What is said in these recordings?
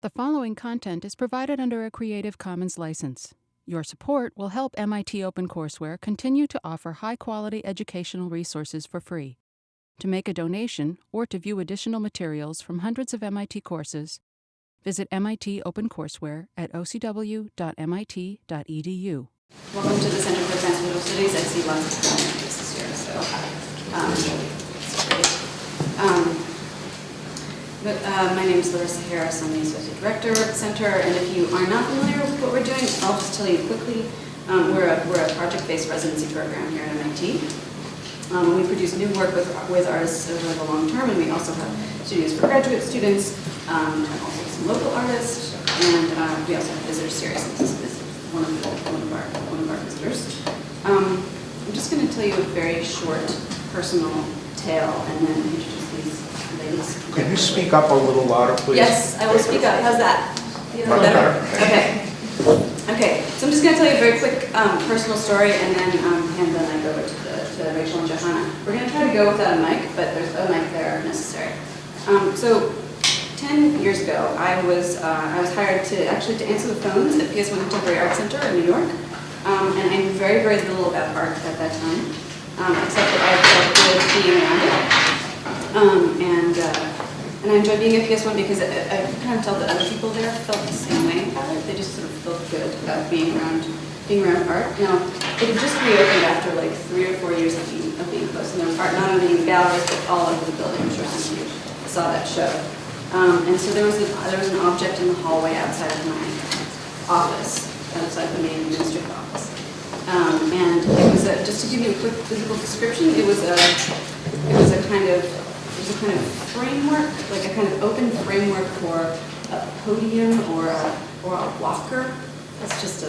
The following content is provided under a Creative Commons license. Your support will help MIT OpenCourseware continue to offer high-quality educational resources for free. To make a donation or to view additional materials from hundreds of MIT courses, visit MIT OpenCourseware at ocw.mit.edu. Welcome to the Center for Advanced Visual Studies. I see lots of familiar faces here, so it's great. My name is Larissa Harris. I'm the Associate Director of the Center, and if you are not familiar with what we're doing, I'll just tell you quickly. We're a project-based residency program here at MIT. We produce new work with artists over the long term, and we also have studios for graduate students, and also some local artists, and we also have visitor series. This is one of our visitors. I'm just going to tell you a very short personal tale, and then introduce these ladies. Can you speak up a little louder, please? Yes, I will speak up. How's that? Much better. Okay. So I'm just going to tell you a very quick personal story, and then hand the mic over to Rachel and Johanna. We're going to try to go without a mic, but there's a mic there if necessary. So 10 years ago, I was hired to answer the phones at PS1 Contemporary Art Center in New York, and I knew very, very little about art at that time, except that I felt good being around it. And I enjoyed being at PS1 because I kind of tell that other people there felt the same way about it. They just sort of felt good about being around art. Now, it had just reopened after like 3 or 4 years of being closed, and there was art not only in galleries but all over the building. I'm sure some of you saw that show. And so there was an object in the hallway outside of my office, outside the main administrative office. And it was just to give you a quick physical description, it was a kind of framework, like a kind of open framework for a podium or a walker. That's just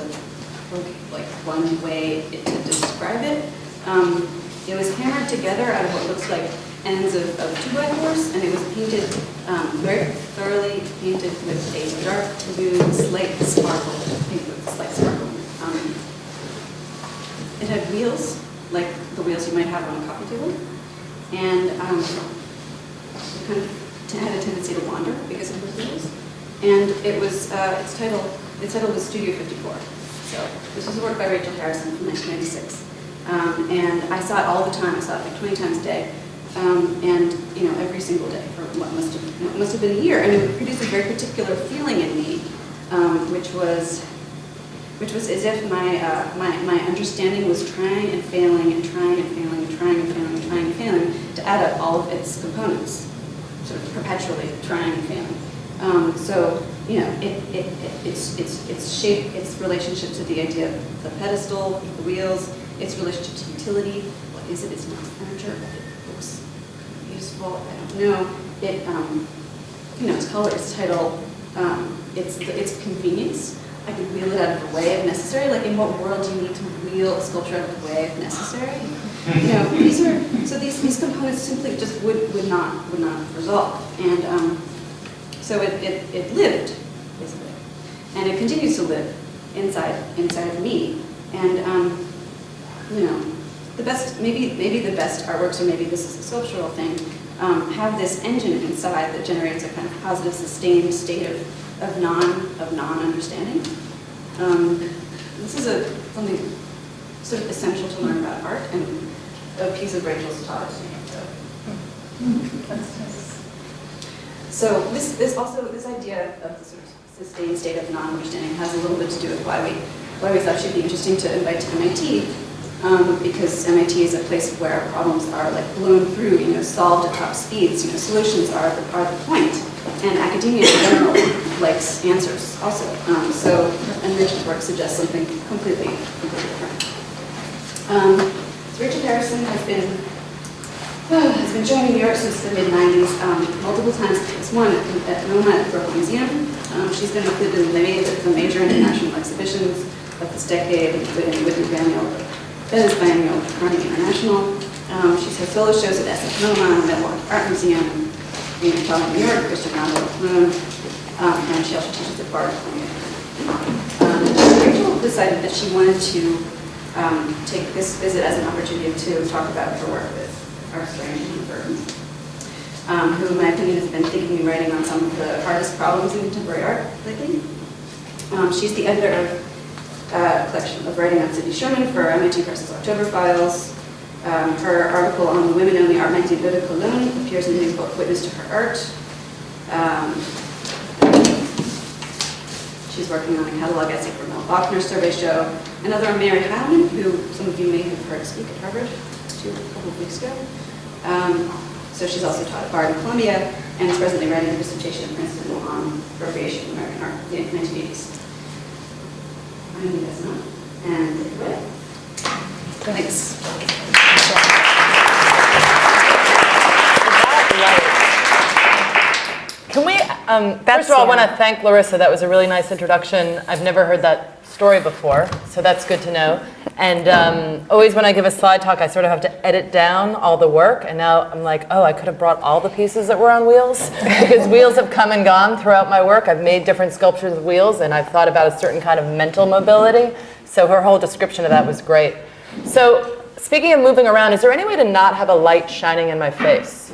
like one way to describe it. It was hammered together out of what looks like ends of 2x4s, and it was painted, very thoroughly painted with a dark blue slate sparkle. It had wheels, like the wheels you might have on a coffee table, and it kind of had a tendency to wander because of those wheels. And it was its title was Studio 54. So this was a work by Rachel Harrison from 1996, and I saw it all the time. I saw it like 20 times a day. And every single day for what must have been a year, and it produced a very particular feeling in me, which was as if my understanding was trying and failing and trying and failing and trying and failing and trying and failing to add up all of its components, sort of perpetually trying and failing. Its shape, its relationship to the idea of the pedestal, the wheels, its relationship to utility. What is it? It's not furniture, but it looks useful. I don't know. It, its color, its title, its convenience. I could wheel it out of the way if necessary. Like, in what world do you need to wheel a sculpture out of the way if necessary? These components simply just would not resolve. And so it lived, basically, and it continues to live inside of me. And the best, maybe the best artworks, or maybe this is a sculptural thing, have this engine inside that generates a kind of positive, sustained state of non-understanding. This is something sort of essential to learn about art, and a piece of Rachel's taught it to me. So this idea of the sort of sustained state of non-understanding has a little bit to do with why we thought she'd be interesting to invite to MIT. Because MIT is a place where problems are like blown through, solved at top speeds. Solutions are the point, and academia in general likes answers also. And Rachel's work suggests something completely different. So Rachel Harrison has been showing in New York since the mid-90s, multiple times. This one at MoMA at the Brooklyn Museum. She's been included in the major international exhibitions of this decade, including Whitney Biennial, Venice Biennial, Carnegie International. She's had solo shows at SF MoMA, Meadowlark Art Museum, New York, Christian Novel, Moon, and she also teaches at Bard. Rachel decided that she wanted to take this visit as an opportunity to talk about her work with art historian Burton. who, in my opinion, has been thinking and writing on some of the hardest problems in contemporary art lately. She's the editor of a collection of writing on Sidney Sherman for MIT Press's October Files. Her article on the women-only art magazine Eau de Cologne appears in the new book Witness to Her Art. She's working on a catalog essay for Mel Bachner's survey show. Another on Mary Howland, who some of you may have heard speak at Harvard a couple of weeks ago. So she's also taught at Bard in Columbia and is presently writing a dissertation at Princeton on appropriation of American art in the 1980s. I think that's not. And take it away. Thanks. Can we, first of all, I want to thank Larissa. That was a really nice introduction. I've never heard that story before, so that's good to know. And always when I give a slide talk, I sort of have to edit down all the work. And now I'm like, oh, I could have brought all the pieces that were on wheels, because wheels have come and gone throughout my work. I've made different sculptures of wheels, and I've thought about a certain kind of mental mobility. So her whole description of that was great. So speaking of moving around, is there any way to not have a light shining in my face?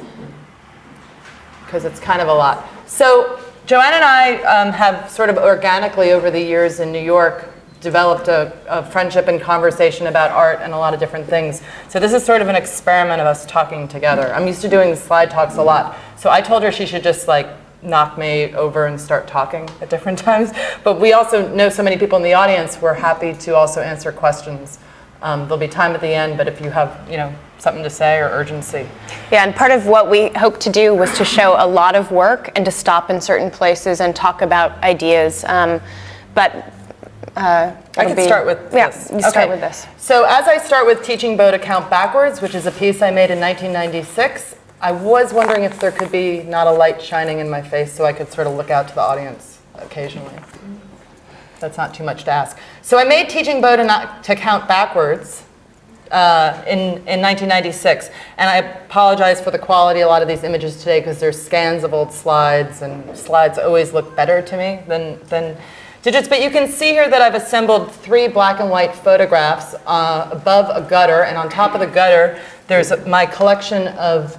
Because it's kind of a lot. So Joanne and I have sort of organically over the years in New York developed a friendship and conversation about art and a lot of different things. So this is sort of an experiment of us talking together. I'm used to doing the slide talks a lot. So I told her she should just like knock me over and start talking at different times. But we also know so many people in the audience. We're happy to also answer questions. There'll be time at the end, but if you have, something to say or urgency. Yeah, and part of what we hope to do was to show a lot of work and to stop in certain places and talk about ideas. I can start with this. Yeah, you start with this. So as I start with Teaching Bo to Count Backwards, which is a piece I made in 1996, I was wondering if there could be not a light shining in my face so I could sort of look out to the audience occasionally. That's not too much to ask. So I made Teaching Bo to Count Backwards in 1996. And I apologize for the quality of a lot of these images today because they're scans of old slides, and slides always look better to me than digits. But you can see here that I've assembled 3 black and white photographs above a gutter, and on top of the gutter there's my collection of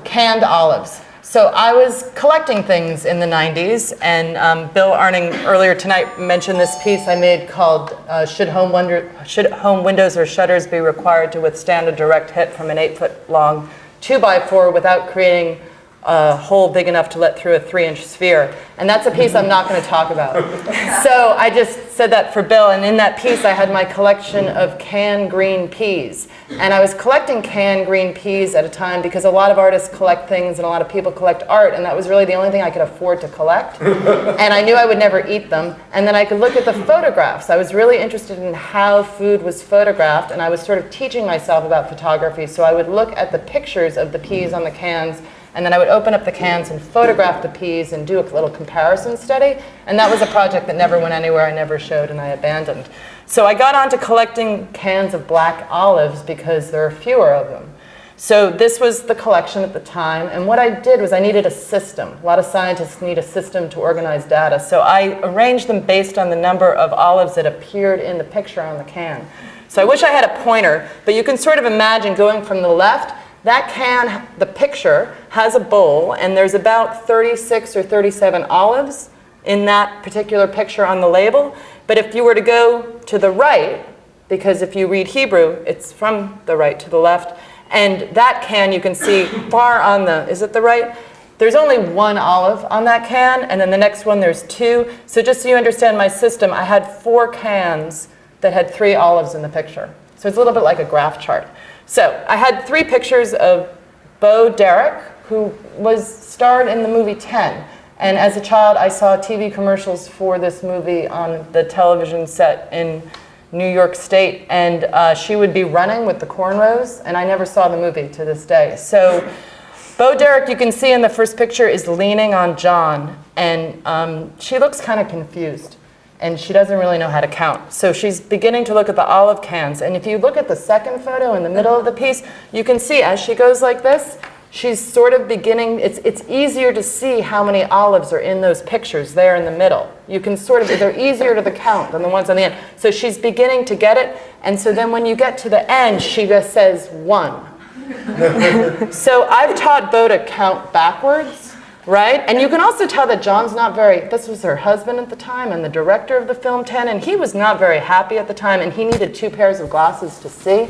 canned olives. So I was collecting things in the 90s, and Bill Arning earlier tonight mentioned this piece I made called Should Home Windows or Shutters Be Required to Withstand a Direct Hit from an 8-foot-long 2x4 without creating a hole big enough to let through a 3-inch sphere? And that's a piece I'm not going to talk about. So I just said that for Bill, and in that piece I had my collection of canned green peas. And I was collecting canned green peas at a time because a lot of artists collect things and a lot of people collect art, and that was really the only thing I could afford to collect. And I knew I would never eat them. And then I could look at the photographs. I was really interested in how food was photographed, and I was sort of teaching myself about photography. So I would look at the pictures of the peas on the cans, and then I would open up the cans and photograph the peas and do a little comparison study. And that was a project that never went anywhere, I never showed, and I abandoned. So I got on to collecting cans of black olives because there are fewer of them. So this was the collection at the time. And what I did was I needed a system. A lot of scientists need a system to organize data. So I arranged them based on the number of olives that appeared in the picture on the can. So I wish I had a pointer, but you can sort of imagine going from the left. That can, the picture, has a bowl, and there's about 36 or 37 olives in that particular picture on the label. But if you were to go to the right, because if you read Hebrew, it's from the right to the left, and that can, you can see far on the, is it the right? There's only 1 olive on that can, and then the next one there's 2. So just so you understand my system, I had 4 cans that had 3 olives in the picture. So it's a little bit like a graph chart. So I had 3 pictures of Bo Derek, who starred in the movie 10. And as a child, I saw TV commercials for this movie on the television set in New York State. And she would be running with the cornrows, and I never saw the movie to this day. So Bo Derek, you can see in the first picture, is leaning on John. And she looks kind of confused. And she doesn't really know how to count. So she's beginning to look at the olive cans. And if you look at the second photo in the middle of the piece, you can see as she goes like this, she's sort of beginning, it's easier to see how many olives are in those pictures there in the middle. You can sort of, they're easier to the count than the ones on the end. So she's beginning to get it. And so then when you get to the end, she just says 1. So I've taught Bo to count backwards, right? And you can also tell that John's not very, this was her husband at the time and the director of the film 10, and he was not very happy at the time, and he needed 2 pairs of glasses to see.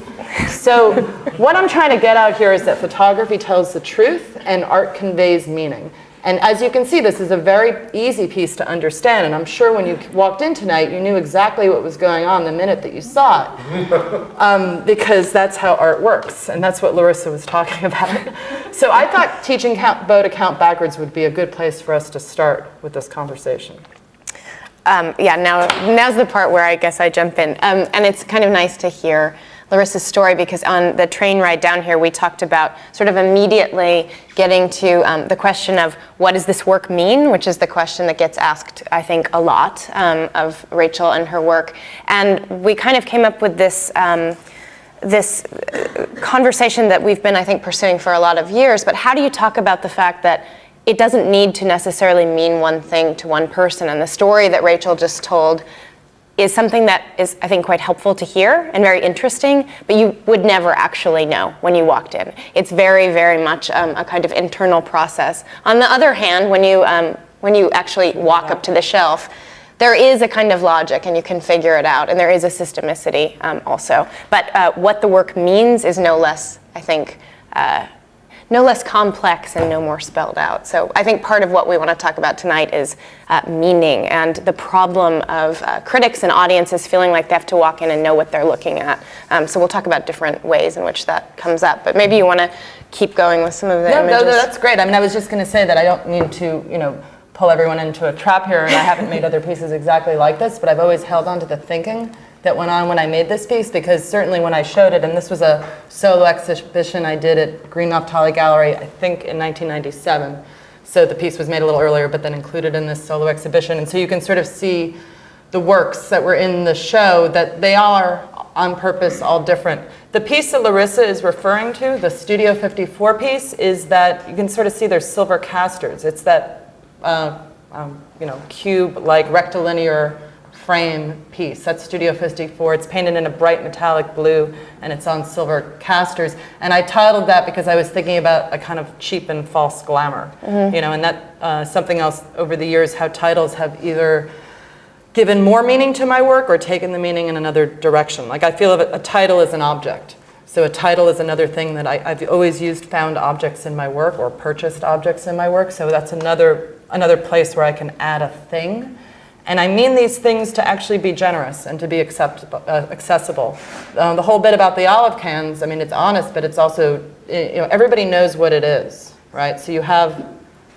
So what I'm trying to get out here is that photography tells the truth and art conveys meaning. And as you can see, this is a very easy piece to understand, and I'm sure when you walked in tonight, you knew exactly what was going on the minute that you saw it, because that's how art works, and that's what Larissa was talking about. So I thought teaching Bo to count backwards would be a good place for us to start with this conversation. Yeah, now's the part where I guess I jump in, and it's kind of nice to hear Larissa's story, because on the train ride down here, we talked about sort of immediately getting to the question of what does this work mean, which is the question that gets asked, I think, a lot of Rachel and her work. And we kind of came up with this this conversation that we've been, I think, pursuing for a lot of years, but how do you talk about the fact that it doesn't need to necessarily mean one thing to one person? And the story that Rachel just told is something that is, I think, quite helpful to hear and very interesting, but you would never actually know when you walked in. It's very, very much a kind of internal process. On the other hand, when you actually walk up to the shelf, there is a kind of logic and you can figure it out, and there is a systemicity also. But what the work means is no less, I think, no less complex and no more spelled out. So I think part of what we want to talk about tonight is meaning and the problem of critics and audiences feeling like they have to walk in and know what they're looking at. So we'll talk about different ways in which that comes up. But maybe you want to keep going with some of the images. No, that's great. I mean, I was just going to say that I don't need to, pull everyone into a trap here, and I haven't made other pieces exactly like this, but I've always held on to the thinking that went on when I made this piece, because certainly when I showed it, and this was a solo exhibition I did at Green Naphtali Gallery, I think in 1997. So the piece was made a little earlier, but then included in this solo exhibition. And so you can sort of see the works that were in the show, that they all are on purpose, all different. The piece that Larissa is referring to, the Studio 54 piece, is that you can sort of see there's silver casters. It's that cube-like rectilinear frame piece. That's Studio 54. It's painted in a bright metallic blue, and it's on silver casters. And I titled that because I was thinking about a kind of cheap and false glamour. Mm-hmm. And that something else over the years, how titles have either given more meaning to my work or taken the meaning in another direction. Like, I feel a title is an object. So a title is another thing that I've always used found objects in my work or purchased objects in my work. So that's another place where I can add a thing. And I mean these things to actually be generous and to be accessible. The whole bit about the olive cans, I mean, it's honest, but it's also, everybody knows what it is, right? So you have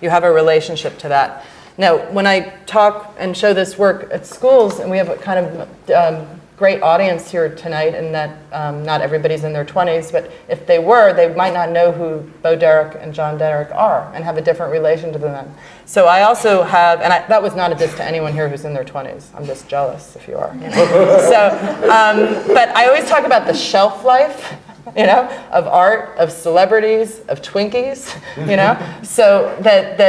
a relationship to that. Now, when I talk and show this work at schools, and we have a kind of great audience here tonight, and that not everybody's in their 20s, but if they were, they might not know who Bo Derek and John Derek are and have a different relation to them. So I also have, and that was not a diss to anyone here who's in their 20s. I'm just jealous if you are. But I always talk about the shelf life, of art, of celebrities, of Twinkies, so that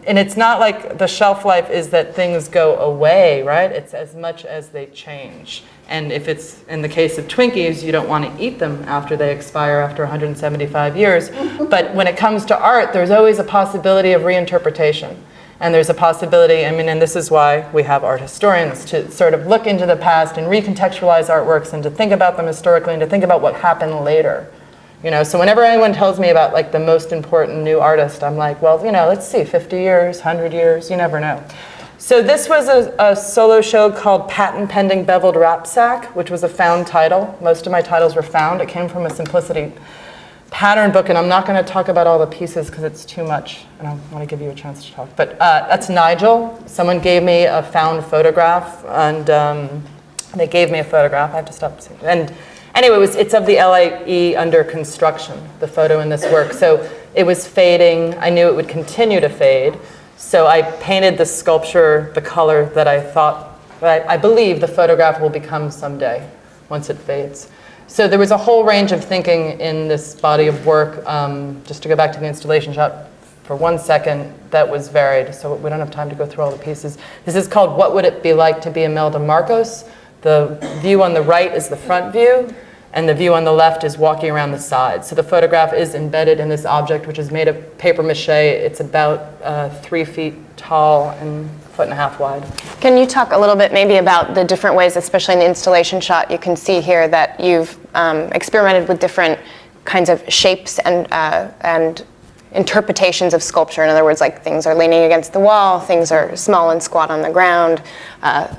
and it's not like the shelf life is that things go away, right? It's as much as they change. And if it's in the case of Twinkies, you don't want to eat them after they expire after 175 years. But when it comes to art, there's always a possibility of reinterpretation. And there's a possibility, and this is why we have art historians, to sort of look into the past and recontextualize artworks and to think about them historically and to think about what happened later. So whenever anyone tells me about like the most important new artist, I'm like, well, let's see, 50 years, 100 years, you never know. So this was a solo show called Patent Pending Beveled Rapsack, which was a found title. Most of my titles were found. It came from a Simplicity pattern book, and I'm not going to talk about all the pieces because it's too much, and I want to give you a chance to talk. But that's Nigel. Someone gave me a found photograph, and they gave me a photograph. I have to stop. And anyway, it's of the LIE under construction, the photo in this work. So it was fading. I knew it would continue to fade. So I painted the sculpture the color that I thought, I believe the photograph will become someday once it fades. So there was a whole range of thinking in this body of work, just to go back to the installation shot for 1 second, that was varied, so we don't have time to go through all the pieces. This is called What Would It Be Like to Be Imelda Marcos? The view on the right is the front view, and the view on the left is walking around the side. So the photograph is embedded in this object, which is made of paper mache. It's about 3 feet tall and 1.5 feet wide. Can you talk a little bit maybe about the different ways, especially in the installation shot, you can see here that you've experimented with different kinds of shapes and interpretations of sculpture. In other words, like things are leaning against the wall, things are small and squat on the ground,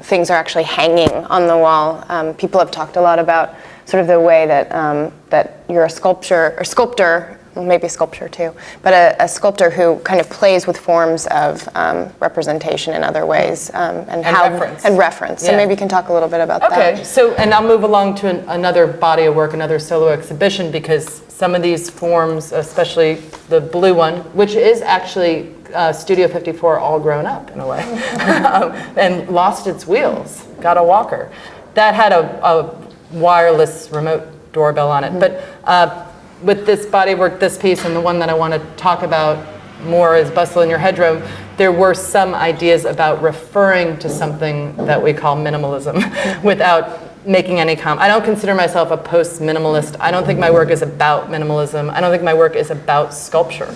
things are actually hanging on the wall. People have talked a lot about sort of the way that that you're a sculptor, maybe a sculpture too, but a sculptor who kind of plays with forms of representation in other ways and reference. So maybe you can talk a little bit about that. Okay, so, and I'll move along to another body of work, another solo exhibition, because some of these forms, especially the blue one, which is actually Studio 54 all grown up in a way, and lost its wheels, got a walker. That had a wireless remote doorbell on it. But with this body of work, this piece, and the one that I want to talk about more is Bustle in Your Hedgerow, there were some ideas about referring to something that we call minimalism without making any comment. I don't consider myself a post-minimalist. I don't think my work is about minimalism. I don't think my work is about sculpture.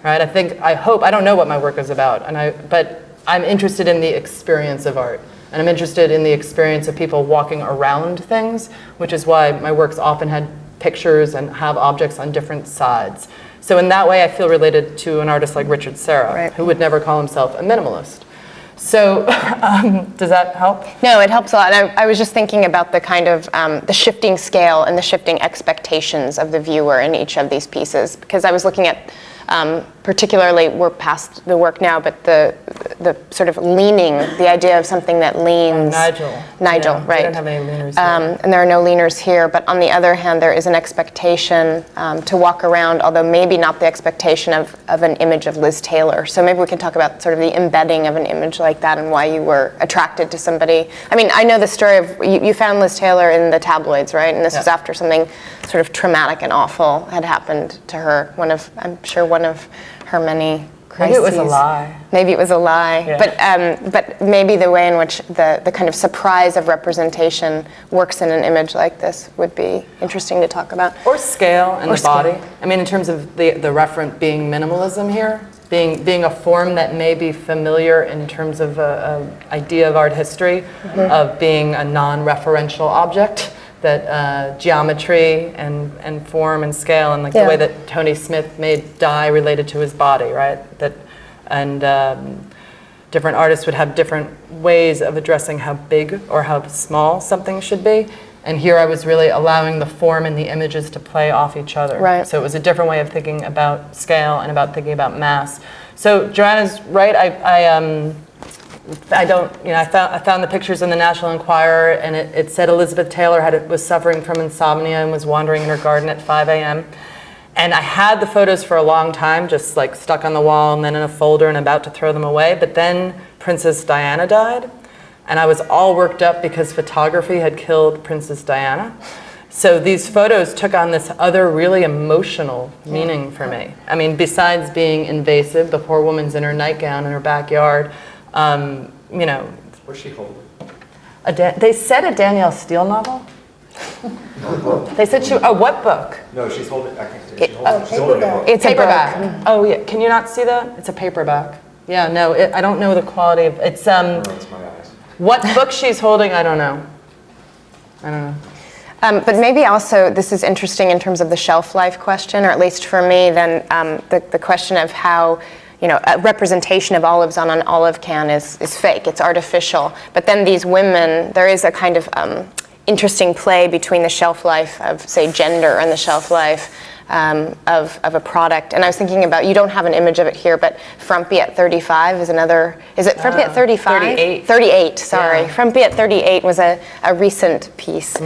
Right? I hope, I don't know what my work is about, but I'm interested in the experience of art. And I'm interested in the experience of people walking around things, which is why my works often had pictures and have objects on different sides. So in that way, I feel related to an artist like Richard Serra, who would never call himself a minimalist. So does that help? No, it helps a lot. And I was just thinking about the kind of the shifting scale and the shifting expectations of the viewer in each of these pieces, because I was looking at particularly, we're past the work now, but the sort of leaning, the idea of something that leans. Nigel, yeah, right. We don't have any leaners here. And there are no leaners here, but on the other hand, there is an expectation to walk around, although maybe not the expectation of an image of Liz Taylor. So maybe we can talk about sort of the embedding of an image like that and why you were attracted to somebody. I mean, I know the story of, you found Liz Taylor in the tabloids, right? And this was after something sort of traumatic and awful had happened to her. I'm sure one of her many crises. Maybe it was a lie. Maybe it was a lie. Yeah. But maybe the way in which the kind of surprise of representation works in an image like this would be interesting to talk about. Or scale and the body. I mean, in terms of the referent being minimalism here, being a form that may be familiar in terms of an idea of art history, of being a non-referential object. That geometry and form and scale and the way that Tony Smith made dye related to his body, right? Different artists would have different ways of addressing how big or how small something should be. And here I was really allowing the form and the images to play off each other. Right. So it was a different way of thinking about scale and about thinking about mass. So Joanna's right. I found the pictures in the National Enquirer, and it said Elizabeth Taylor was suffering from insomnia and was wandering in her garden at 5 a.m. And I had the photos for a long time, just like stuck on the wall and then in a folder and about to throw them away. But then Princess Diana died, and I was all worked up because photography had killed Princess Diana. So these photos took on this other really emotional meaning for me. I mean, besides being invasive, the poor woman's in her nightgown in her backyard. What's she holding? They said a Danielle Steele novel. They said what book? No, she's holding. I can't see. She's holding a book. It's paperback. A book. Oh yeah, can you not see that? It's a paperback. Yeah, no, I don't know the quality of it's. No, it's my eyes. What book she's holding? I don't know. But maybe also this is interesting in terms of the shelf life question, or at least for me, then the question of how. A representation of olives on an olive can is fake, it's artificial. But then these women, there is a kind of interesting play between the shelf life of, say, gender and the shelf life of a product. And I was thinking about, you don't have an image of it here, but Frumpy at 35 is another, is it Frumpy at 35? 38. 38, sorry. Yeah. Frumpy at 38 was a recent piece,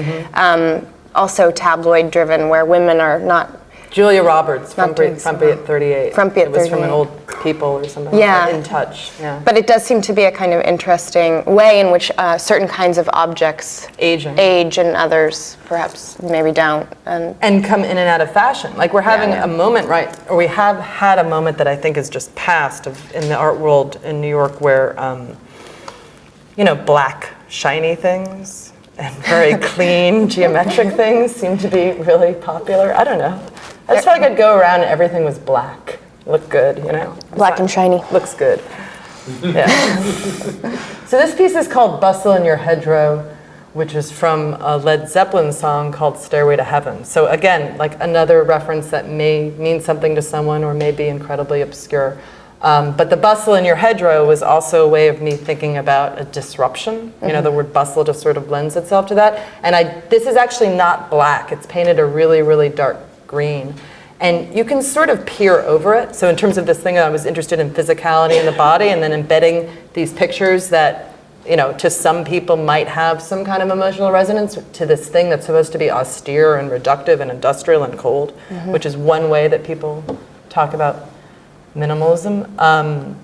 also tabloid driven, where women are not, Julia Roberts, Frumpy at 38. Frumpy at 38. It was from an old People or something. Yeah. In Touch. Yeah. But it does seem to be a kind of interesting way in which certain kinds of objects age and others perhaps maybe don't. And come in and out of fashion. Like we're having a moment, right, or we have had a moment that I think is just past in the art world in New York where, black shiny things and very clean geometric things seem to be really popular. I don't know. I just felt like I'd go around and everything was black. Looked good, you know? Black and shiny. Looks good. Yeah. So this piece is called Bustle in Your Hedgerow, which is from a Led Zeppelin song called Stairway to Heaven. So again, like another reference that may mean something to someone or may be incredibly obscure. But the bustle in your hedgerow was also a way of me thinking about a disruption. You know, the word bustle just sort of lends itself to that. And this is actually not black. It's painted a really, really dark green. And you can sort of peer over it. So in terms of this thing, I was interested in physicality in the body and then embedding these pictures that, you know, to some people might have some kind of emotional resonance to this thing that's supposed to be austere and reductive and industrial and cold, which is one way that people talk about minimalism.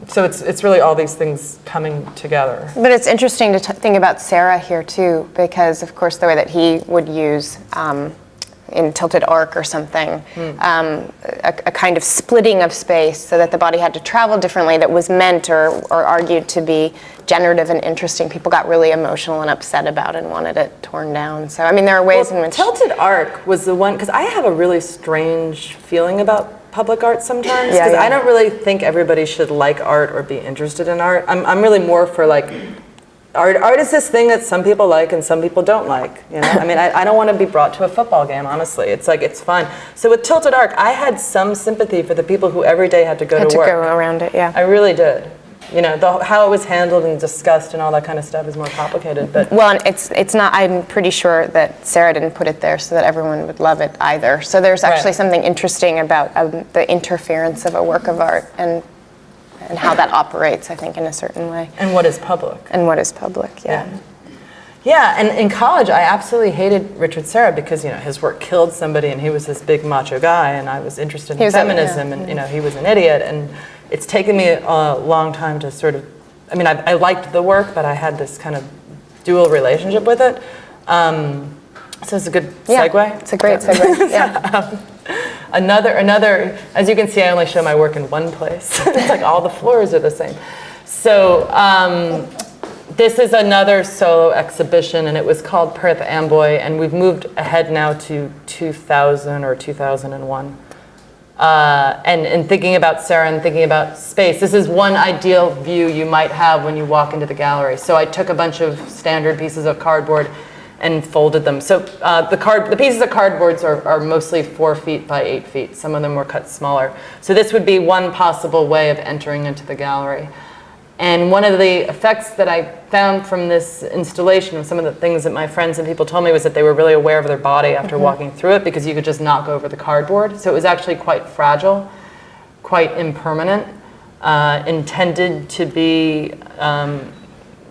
So it's really all these things coming together. But it's interesting to think about Sarah here too, because of course the way that he would use in Tilted Arc or something, a kind of splitting of space so that the body had to travel differently that was meant or argued to be generative and interesting. People got really emotional and upset about it and wanted it torn down. So, I mean, there are ways in which... Tilted Arc was the one, because I have a really strange feeling about public art sometimes, because I don't really think everybody should like art or be interested in art. I'm really more for like, art is this thing that some people like and some people don't like, you know? I mean, I don't want to be brought to a football game, honestly. It's like, it's fine. So with Tilted Arc, I had some sympathy for the people who every day had to go to work. Go around it, yeah. I really did. You know, how it was handled and discussed and all that kind of stuff is more complicated. But well, it's not. I'm pretty sure that Sarah didn't put it there so that everyone would love it either. So there's actually something interesting about the interference of a work of art and how that operates, I think, in a certain way. And what is public. And what is public, Yeah, and in college, I absolutely hated Richard Serra because, you know, his work killed somebody and he was this big macho guy and I was interested in feminism and, you know, he was an idiot. And it's taken me a long time to sort of, I mean, I liked the work, but I had this kind of dual relationship with it. So it's a good segue. It's a great segue, yeah. Another, as you can see, I only show my work in one place. It's like all the floors are the same. So this is another solo exhibition, and it was called Perth Amboy, and we've moved ahead now to 2000 or 2001. And thinking about Sarah and thinking about space, this is one ideal view you might have when you walk into the gallery. So I took a bunch of standard pieces of cardboard and folded them. So the pieces of cardboards are mostly 4 feet by 8 feet. Some of them were cut smaller. So this would be one possible way of entering into the gallery. And one of the effects that I found from this installation, some of the things that my friends and people told me, was that they were really aware of their body after walking through it because you could just knock over the cardboard. So it was actually quite fragile, quite impermanent, intended to be,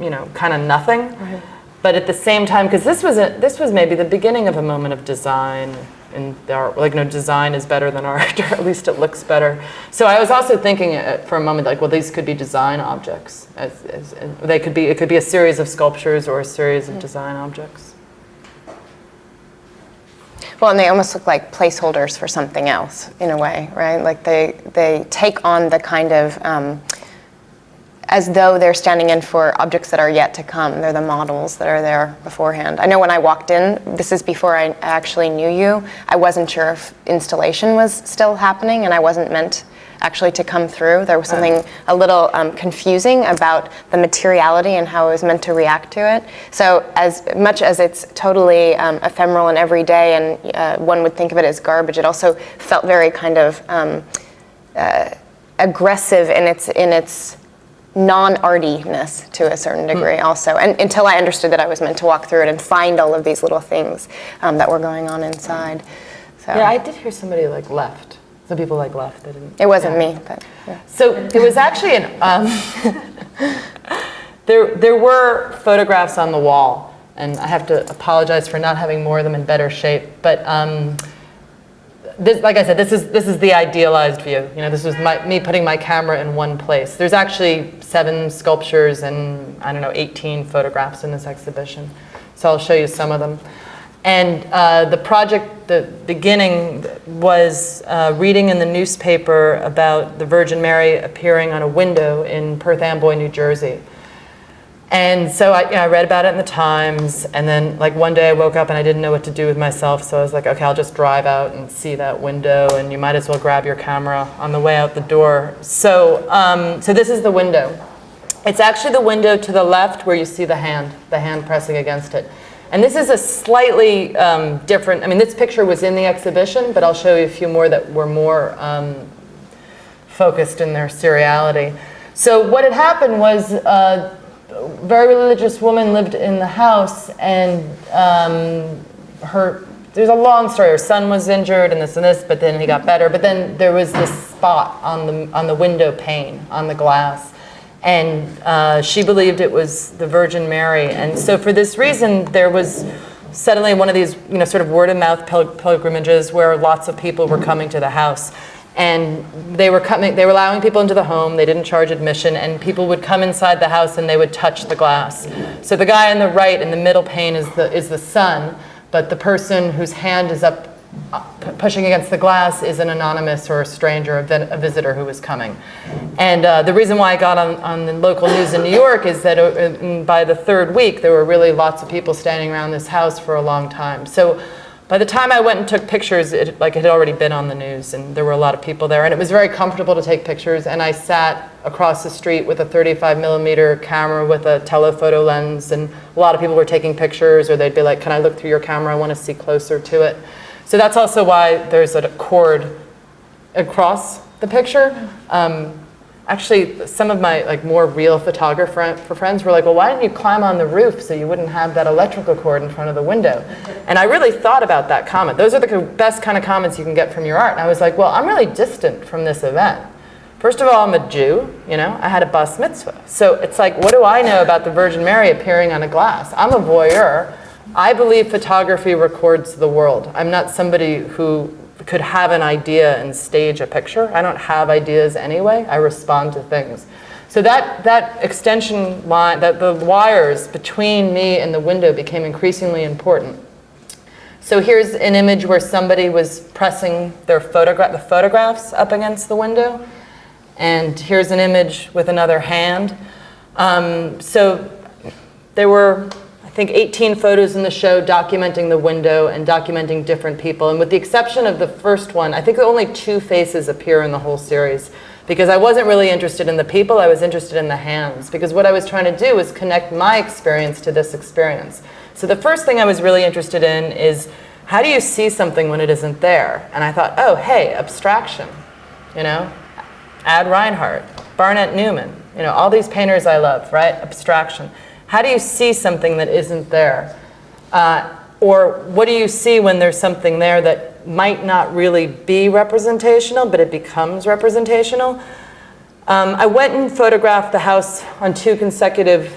you know, kind of nothing. Right. But at the same time, because this was maybe the beginning of a moment of design in the art, like, no, design is better than art, or at least it looks better. So I was also thinking for a moment, like, well, these could be design objects. It could be a series of sculptures or a series of design objects. Well, and they almost look like placeholders for something else, in a way, right? Like they take on the kind of, as though they're standing in for objects that are yet to come. They're the models that are there beforehand. I know when I walked in, this is before I actually knew you, I wasn't sure if installation was still happening and I wasn't meant actually to come through. There was something a little confusing about the materiality and how I was meant to react to it. So as much as it's totally ephemeral and everyday and one would think of it as garbage, it also felt very kind of aggressive in its non-artiness to a certain degree also, and until I understood that I was meant to walk through it and find all of these little things that were going on inside. So. Yeah, I did hear somebody like left. Some people like left. They didn't. It wasn't me, but yeah. So there was actually there were photographs on the wall, and I have to apologize for not having more of them in better shape, but. This, like I said, this is the idealized view. You know, this was me putting my camera in one place. There's actually 7 sculptures and, I don't know, 18 photographs in this exhibition. So I'll show you some of them. And the project, the beginning was reading in the newspaper about the Virgin Mary appearing on a window in Perth Amboy, New Jersey. And so I read about it in the Times, and then like one day I woke up and I didn't know what to do with myself, so I was like, okay, I'll just drive out and see that window, and you might as well grab your camera on the way out the door. So, so this is the window. It's actually the window to the left where you see the hand pressing against it. And this is a slightly different, I mean, this picture was in the exhibition, but I'll show you a few more that were more focused in their seriality. So what had happened was, very religious woman lived in the house, and there's a long story. Her son was injured and this, but then he got better. But then there was this spot on the window pane, on the glass. And she believed it was the Virgin Mary. And so for this reason, there was suddenly one of these, sort of word-of-mouth pilgrimages where lots of people were coming to the house. And they were allowing people into the home. They didn't charge admission, and people would come inside the house and they would touch the glass. So the guy on the right in the middle pane is the son, but the person whose hand is up pushing against the glass is an anonymous or a stranger, a visitor who was coming. And the reason why I got on the local news in New York is that by the third week, there were really lots of people standing around this house for a long time. So by the time I went and took pictures, it had already been on the news, and there were a lot of people there, and it was very comfortable to take pictures. And I sat across the street with a 35mm camera with a telephoto lens, and a lot of people were taking pictures, or they'd be like, "Can I look through your camera? I want to see closer to it." So that's also why there's a cord across the picture. Actually, some of my more real photographer friends were like, well, why didn't you climb on the roof so you wouldn't have that electrical cord in front of the window? And I really thought about that comment. Those are the best kind of comments you can get from your art. And I was like, well, I'm really distant from this event. First of all, I'm a Jew, I had a bas mitzvah. So it's like, what do I know about the Virgin Mary appearing on a glass? I'm a voyeur. I believe photography records the world. I'm not somebody who could have an idea and stage a picture. I don't have ideas anyway. I respond to things. So that extension line, the wires between me and the window became increasingly important. So here's an image where somebody was pressing the photographs up against the window. And here's an image with another hand. So there were, I think, 18 photos in the show documenting the window and documenting different people. And with the exception of the first one, I think only 2 faces appear in the whole series, because I wasn't really interested in the people, I was interested in the hands. Because what I was trying to do was connect my experience to this experience. So the first thing I was really interested in is, how do you see something when it isn't there? And I thought, oh, hey, abstraction, Ad Reinhardt, Barnett Newman, all these painters I love, right? Abstraction. How do you see something that isn't there? Or what do you see when there's something there that might not really be representational, but it becomes representational? I went and photographed the house on two consecutive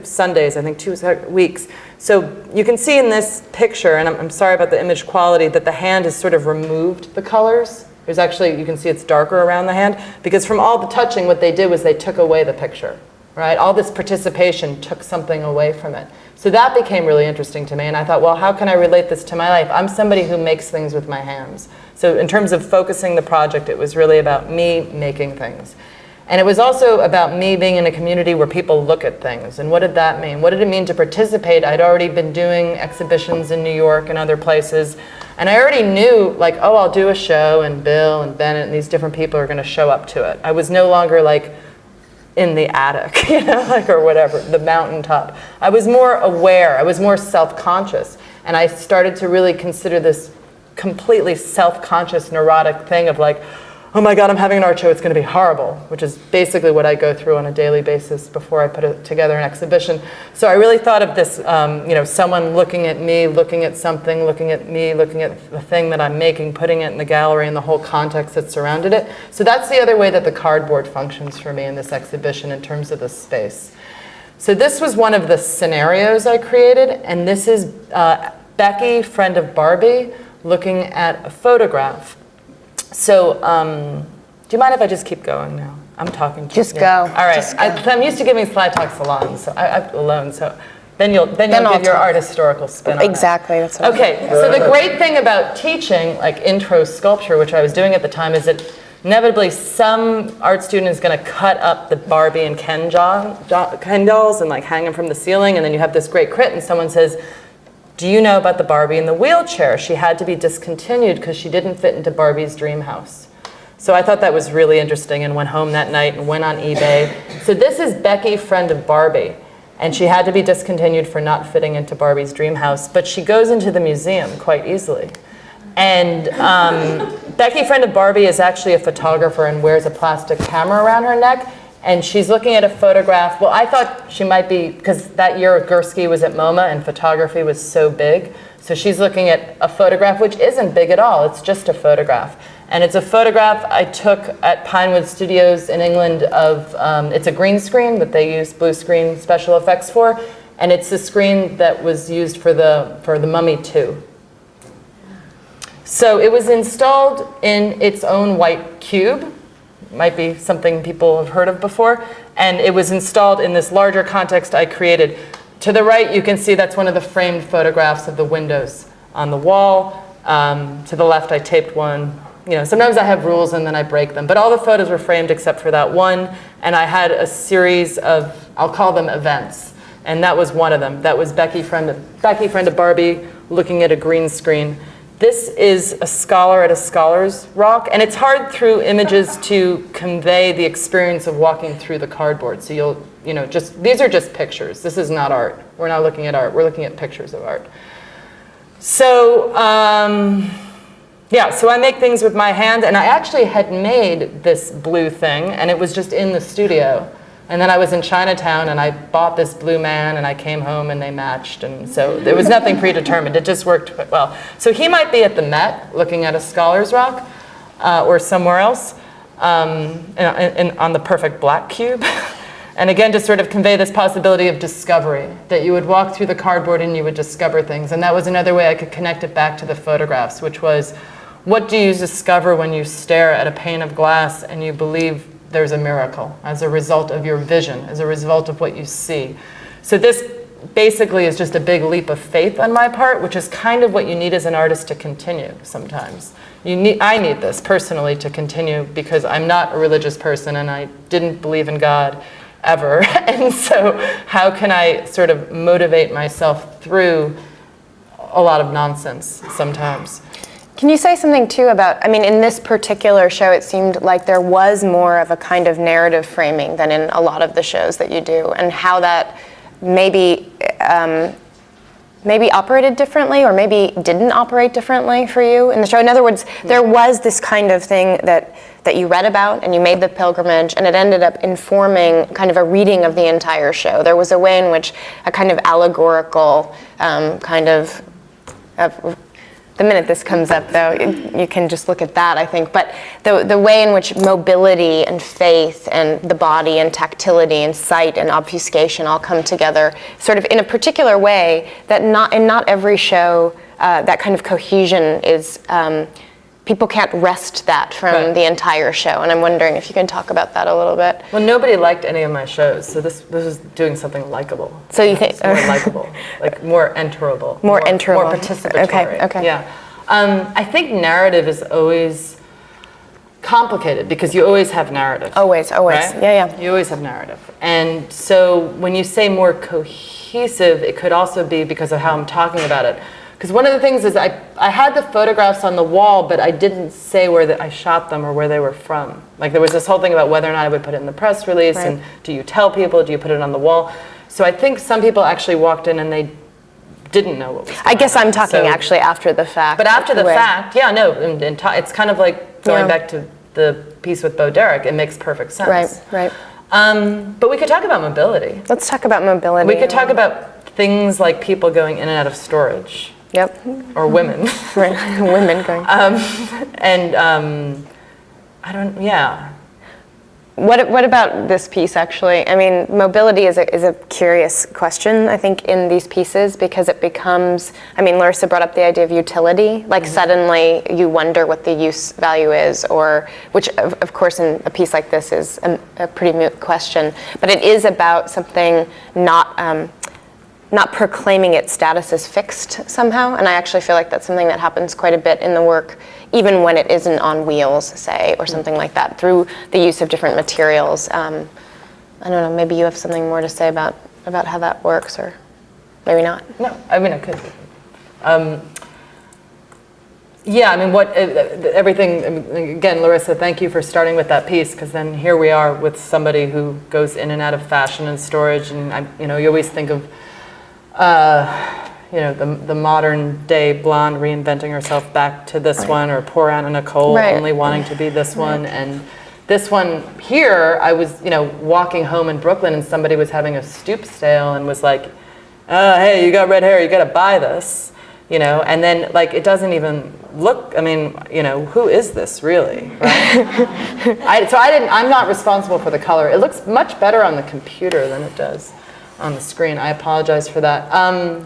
Sundays, I think 2 weeks. So you can see in this picture, and I'm sorry about the image quality, that the hand has sort of removed the colors. There's actually, you can see it's darker around the hand, because from all the touching, what they did was they took away the picture. Right? All this participation took something away from it. So that became really interesting to me, and I thought, well, how can I relate this to my life? I'm somebody who makes things with my hands. So in terms of focusing the project, it was really about me making things. And it was also about me being in a community where people look at things. And what did that mean? What did it mean to participate? I'd already been doing exhibitions in New York and other places, and I already knew, like, oh, I'll do a show, and Bill and Bennett and these different people are going to show up to it. I was no longer like in the attic, or whatever, the mountaintop. I was more aware, I was more self-conscious, and I started to really consider this completely self-conscious, neurotic thing of like, oh my God, I'm having an art show, it's going to be horrible, which is basically what I go through on a daily basis before I put together an exhibition. So I really thought of this, someone looking at me, looking at something, looking at me, looking at the thing that I'm making, putting it in the gallery and the whole context that surrounded it. So that's the other way that the cardboard functions for me in this exhibition in terms of the space. So this was one of the scenarios I created, and this is Becky, friend of Barbie, looking at a photograph. So, do you mind if I just keep going now? I'm talking to you. Just go. All right. Just go. I'm used to giving slide talks alone, so then you'll give your art historical spin on it. Exactly. That's what Okay. So the great thing about teaching, like intro sculpture, which I was doing at the time, is that inevitably some art student is going to cut up the Barbie and Ken dolls and like hang them from the ceiling, and then you have this great crit and someone says, do you know about the Barbie in the wheelchair? She had to be discontinued because she didn't fit into Barbie's dream house. So I thought that was really interesting and went home that night and went on eBay. So this is Becky, friend of Barbie, and she had to be discontinued for not fitting into Barbie's dream house, but she goes into the museum quite easily. And Becky, friend of Barbie, is actually a photographer and wears a plastic camera around her neck. And she's looking at a photograph. Well, I thought she might be, because that year Gursky was at MoMA and photography was so big. So she's looking at a photograph, which isn't big at all. It's just a photograph. And it's a photograph I took at Pinewood Studios in England of, it's a green screen that they use blue screen special effects for. And it's the screen that was used for the Mummy 2. So it was installed in its own white cube. Might be something people have heard of before. And it was installed in this larger context I created. To the right, you can see that's one of the framed photographs of the windows on the wall. To the left, I taped one. You know, sometimes I have rules and then I break them. But all the photos were framed except for that one. And I had a series of, I'll call them events. And that was one of them. That was Becky, friend of Barbie, looking at a green screen. This is a scholar at a scholar's rock, and it's hard through images to convey the experience of walking through the cardboard. So these are just pictures. This is not art. We're not looking at art. We're looking at pictures of art. So, so I make things with my hand, and I actually had made this blue thing, and it was just in the studio. And then I was in Chinatown, and I bought this blue man, and I came home, and they matched. And so there was nothing predetermined. It just worked quite well. So he might be at the Met looking at a scholar's rock or somewhere else on the perfect black cube. And again, to sort of convey this possibility of discovery, that you would walk through the cardboard and you would discover things. And that was another way I could connect it back to the photographs, which was, what do you discover when you stare at a pane of glass and you believe there's a miracle as a result of your vision, as a result of what you see? So this basically is just a big leap of faith on my part, which is kind of what you need as an artist to continue sometimes. I need this personally to continue because I'm not a religious person and I didn't believe in God ever. And so how can I sort of motivate myself through a lot of nonsense sometimes? Can you say something too about, I mean, in this particular show, it seemed like there was more of a kind of narrative framing than in a lot of the shows that you do, and how that maybe operated differently or maybe didn't operate differently for you in the show. In other words, there was this kind of thing that you read about and you made the pilgrimage, and it ended up informing kind of a reading of the entire show. There was a way in which a kind of allegorical kind of the minute this comes up, though, you can just look at that, I think. But the way in which mobility and faith and the body and tactility and sight and obfuscation all come together sort of in a particular way that in not every show that kind of cohesion is, people can't wrest that from the entire show. And I'm wondering if you can talk about that a little bit. Well, nobody liked any of my shows, so this is doing something likable. So you think more likable, like more enterable, more enterable, more participatory. Okay. Yeah, I think narrative is always complicated because you always have narrative. Always, right? Yeah. You always have narrative, and so when you say more cohesive, it could also be because of how I'm talking about it. Because one of the things is I had the photographs on the wall, but I didn't say where I shot them or where they were from. Like there was this whole thing about whether or not I would put it in the press release, right. And do you tell people, do you put it on the wall? So I think some people actually walked in and they didn't know what was going on. I guess I'm talking actually after the fact. But after the fact, it's kind of like going back to the piece with Bo Derek. It makes perfect sense. Right. But we could talk about mobility. Let's talk about mobility. We could talk about things like people going in and out of storage. Yep. Or women. Right. Women going. What about this piece, actually? I mean, mobility is a curious question, I think, in these pieces, because it becomes, I mean, Larissa brought up the idea of utility, like suddenly you wonder what the use value is, or, which of course in a piece like this is a pretty moot question, but it is about something not, not proclaiming its status as fixed somehow. And I actually feel like that's something that happens quite a bit in the work, even when it isn't on wheels, say, or something like that, through the use of different materials. I don't know, maybe you have something more to say about how that works, or maybe not. No, I mean, I could. Yeah, I mean, everything, again, Larissa, thank you for starting with that piece, because then here we are with somebody who goes in and out of fashion and storage, and you always think of, the modern day blonde reinventing herself back to this one, or poor Anna Nicole only wanting to be this one, and this one here, I was, walking home in Brooklyn, and somebody was having a stoop sale and was like, hey, you got red hair, you got to buy this. And then it doesn't even look, who is this really, right? I'm not responsible for the color. It looks much better on the computer than it does on the screen. I apologize for that.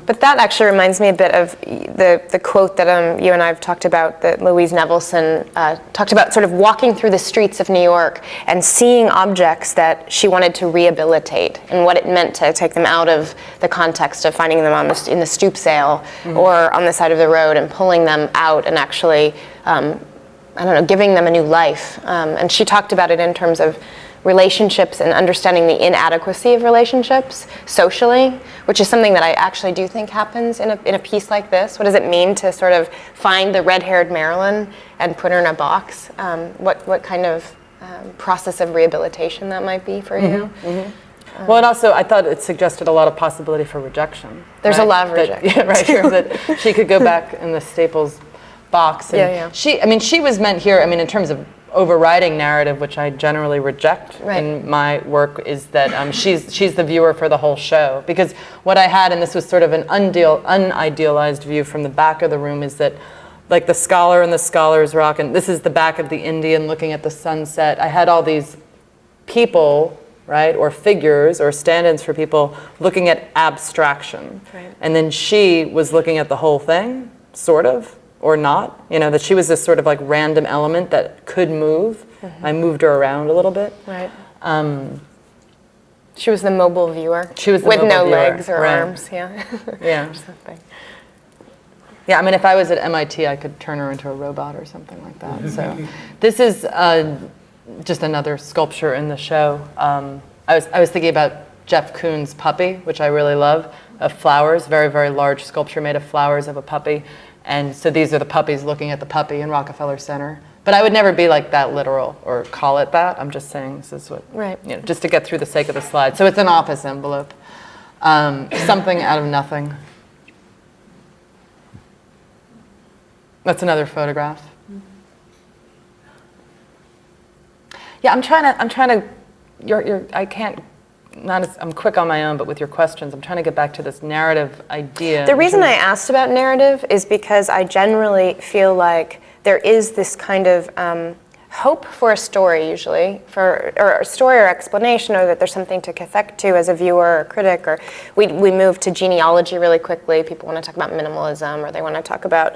But that actually reminds me a bit of the quote that you and I have talked about, that Louise Nevelson talked about, sort of walking through the streets of New York and seeing objects that she wanted to rehabilitate, and what it meant to take them out of the context of finding them in the stoop sale or on the side of the road, and pulling them out and actually, giving them a new life. And she talked about it in terms of relationships and understanding the inadequacy of relationships socially, which is something that I actually do think happens in a piece like this. What does it mean to sort of find the red-haired Marilyn and put her in a box? What kind of process of rehabilitation that might be for you? Well, and also I thought it suggested a lot of possibility for rejection. There's a lot of rejection. Right here, that she could go back in the Staples box. And she was meant here, in terms of overriding narrative, which I generally reject in my work, is that she's the viewer for the whole show. Because what I had, and this was sort of an unidealized view from the back of the room, is that the scholar and the scholar's rock, and this is the back of the Indian looking at the sunset. I had all these people, right, or figures or stand-ins for people looking at abstraction. And then she was looking at the whole thing, sort of, or not, that she was this sort of random element that could move. I moved her around a little bit. She was the mobile viewer. She was the with mobile no viewer. legs or arms, Yeah. Or something. Yeah, if I was at MIT, I could turn her into a robot or something like that. So this is just another sculpture in the show. I was thinking about Jeff Koons' puppy, which I really love, of flowers, very, very large sculpture made of flowers of a puppy. And so these are the puppies looking at the puppy in Rockefeller Center. But I would never be that literal or call it that. I'm just saying this is what, just to get through the sake of the slide. So it's an office envelope, something out of nothing. That's another photograph. Yeah, I'm trying to, I can't, I'm quick on my own, but with your questions, I'm trying to get back to this narrative idea. The reason I asked about narrative is because I generally feel like there is this kind of hope for a story, usually, or a story or explanation, or that there's something to connect to as a viewer or critic, or we move to genealogy really quickly. People want to talk about minimalism, or they want to talk about,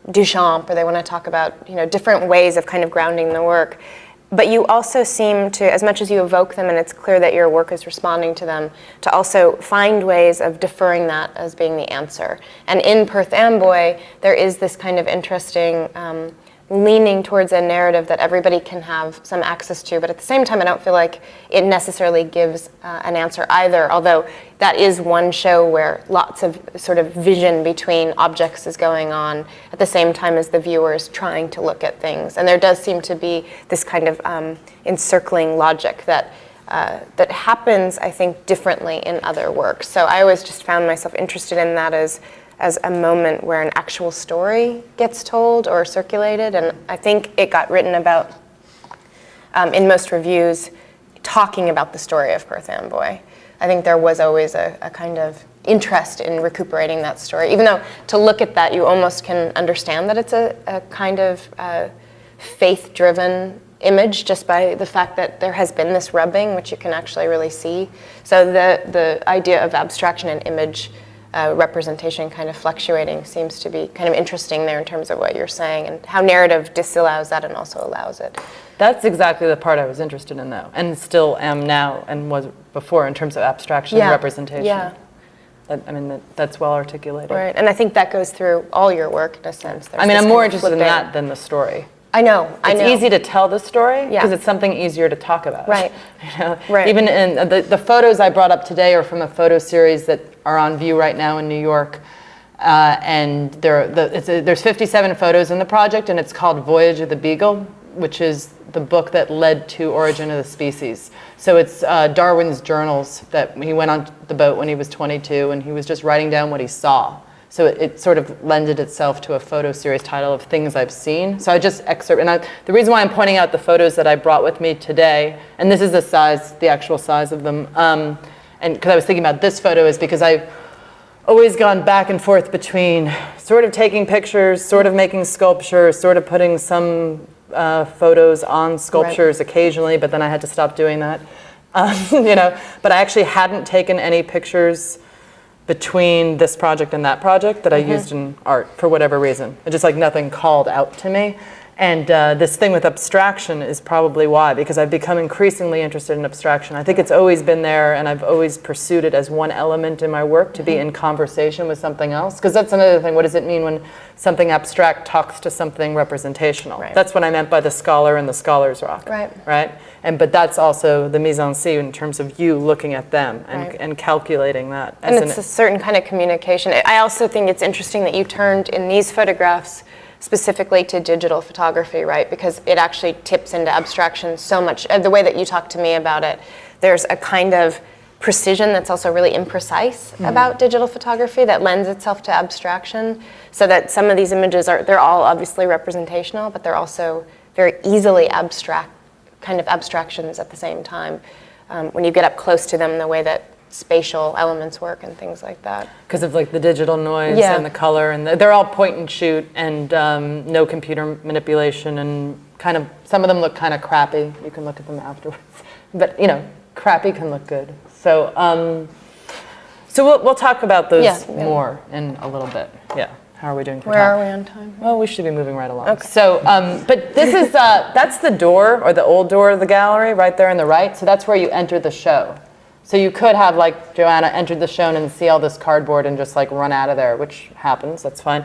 Duchamp, or they want to talk about, different ways of kind of grounding the work. But you also seem to, as much as you evoke them and it's clear that your work is responding to them, to also find ways of deferring that as being the answer. And in Perth Amboy, there is this kind of interesting leaning towards a narrative that everybody can have some access to, but at the same time I don't feel like it necessarily gives an answer either, although that is one show where lots of sort of vision between objects is going on at the same time as the viewer is trying to look at things. And there does seem to be this kind of encircling logic that happens, I think, differently in other works. So I always just found myself interested in that as a moment where an actual story gets told or circulated, and I think it got written about in most reviews talking about the story of Perth Amboy. I think there was always a kind of interest in recuperating that story, even though to look at that you almost can understand that it's a kind of faith-driven image just by the fact that there has been this rubbing, which you can actually really see. So the idea of abstraction and image representation kind of fluctuating seems to be kind of interesting there in terms of what you're saying and how narrative disallows that and also allows it. That's exactly the part I was interested in, though, and still am now and was before in terms of abstraction and representation. Yeah. I mean, that's well articulated. Right, and I think that goes through all your work in a sense. I mean, I'm more interested in that than the story. I know. It's easy to tell the story because Yeah. it's something easier to talk about. Right. You know? Right. Even in the photos I brought up today are from a photo series that are on view right now in New York. And there's 57 photos in the project, and it's called Voyage of the Beagle, which is the book that led to Origin of the Species. So it's Darwin's journals that he went on the boat when he was 22, and he was just writing down what he saw. So it sort of lended itself to a photo series title of Things I've Seen. So I just excerpt, and the reason why I'm pointing out the photos that I brought with me today, and this is the actual size of them, and because I was thinking about this photo is because I've always gone back and forth between sort of taking pictures, sort of making sculptures, sort of putting some photos on sculptures occasionally, but then I had to stop doing that. You know, but I actually hadn't taken any pictures between this project and that project that I used in art for whatever reason. It's just like nothing called out to me. And this thing with abstraction is probably why, because I've become increasingly interested in abstraction. I think it's always been there, and I've always pursued it as one element in my work, to be in conversation with something else. Because that's another thing. What does it mean when something abstract talks to something representational? Right. That's what I meant by the scholar and the scholar's rock. Right. Right? But that's also the mise en scene in terms of you looking at them and, Right. and calculating that. And it's a certain kind of communication. I also think it's interesting that you turned in these photographs specifically to digital photography, right? Because it actually tips into abstraction so much. The way that you talked to me about it, there's a kind of precision that's also really imprecise about digital photography that lends itself to abstraction. So that some of these images they're all obviously representational, but they're also very easily abstract, kind of abstractions at the same time. When you get up close to them, the way that spatial elements work and things like that. Because of like the digital noise Yeah. and the color, and they're all point and shoot and no computer manipulation, and kind of some of them look kind of crappy. You can look at them afterwards, but you know, crappy can look good. So so we'll talk about those more in a little bit. Yeah. How are we doing for time? Where are we on time? Well, we should be moving right along. Okay. So, but this is that's the door, or the old door of the gallery, right there on the right. So that's where you enter the show. So you could have, like, Joanna entered the show and see all this cardboard and just like run out of there, which happens, that's fine.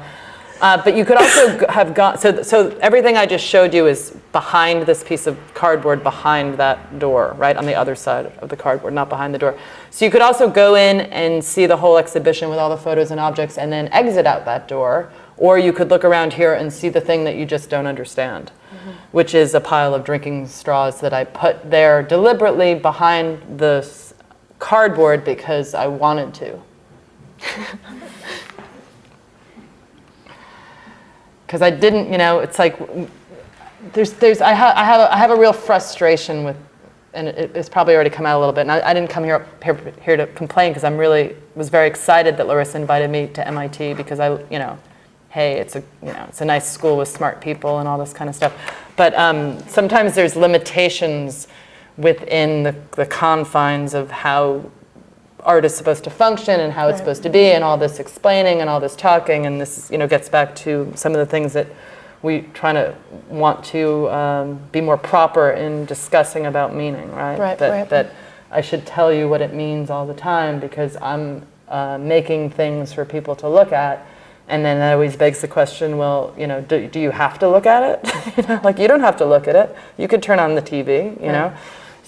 But you could also have gone, so everything I just showed you is behind this piece of cardboard, behind that door, right, on the other side of the cardboard, not behind the door. So you could also go in and see the whole exhibition with all the photos and objects and then exit out that door, or you could look around here and see the thing that you just don't understand, which is a pile of drinking straws that I put there deliberately behind the cardboard because I wanted to. Because I didn't, you know, it's like I have a real frustration with, and it's probably already come out a little bit. And I didn't come here to complain because was very excited that Larissa invited me to MIT because hey, it's a nice school with smart people and all this kind of stuff. But sometimes there's limitations within the confines of how art is supposed to function and how it's supposed to be, and all this explaining and all this talking, and this gets back to some of the things that we want to be more proper in discussing about meaning, right? That I should tell you what it means all the time because I'm making things for people to look at, and then that always begs the question, well, do you have to look at it? Like, you don't have to look at it. You could turn on the TV, you know?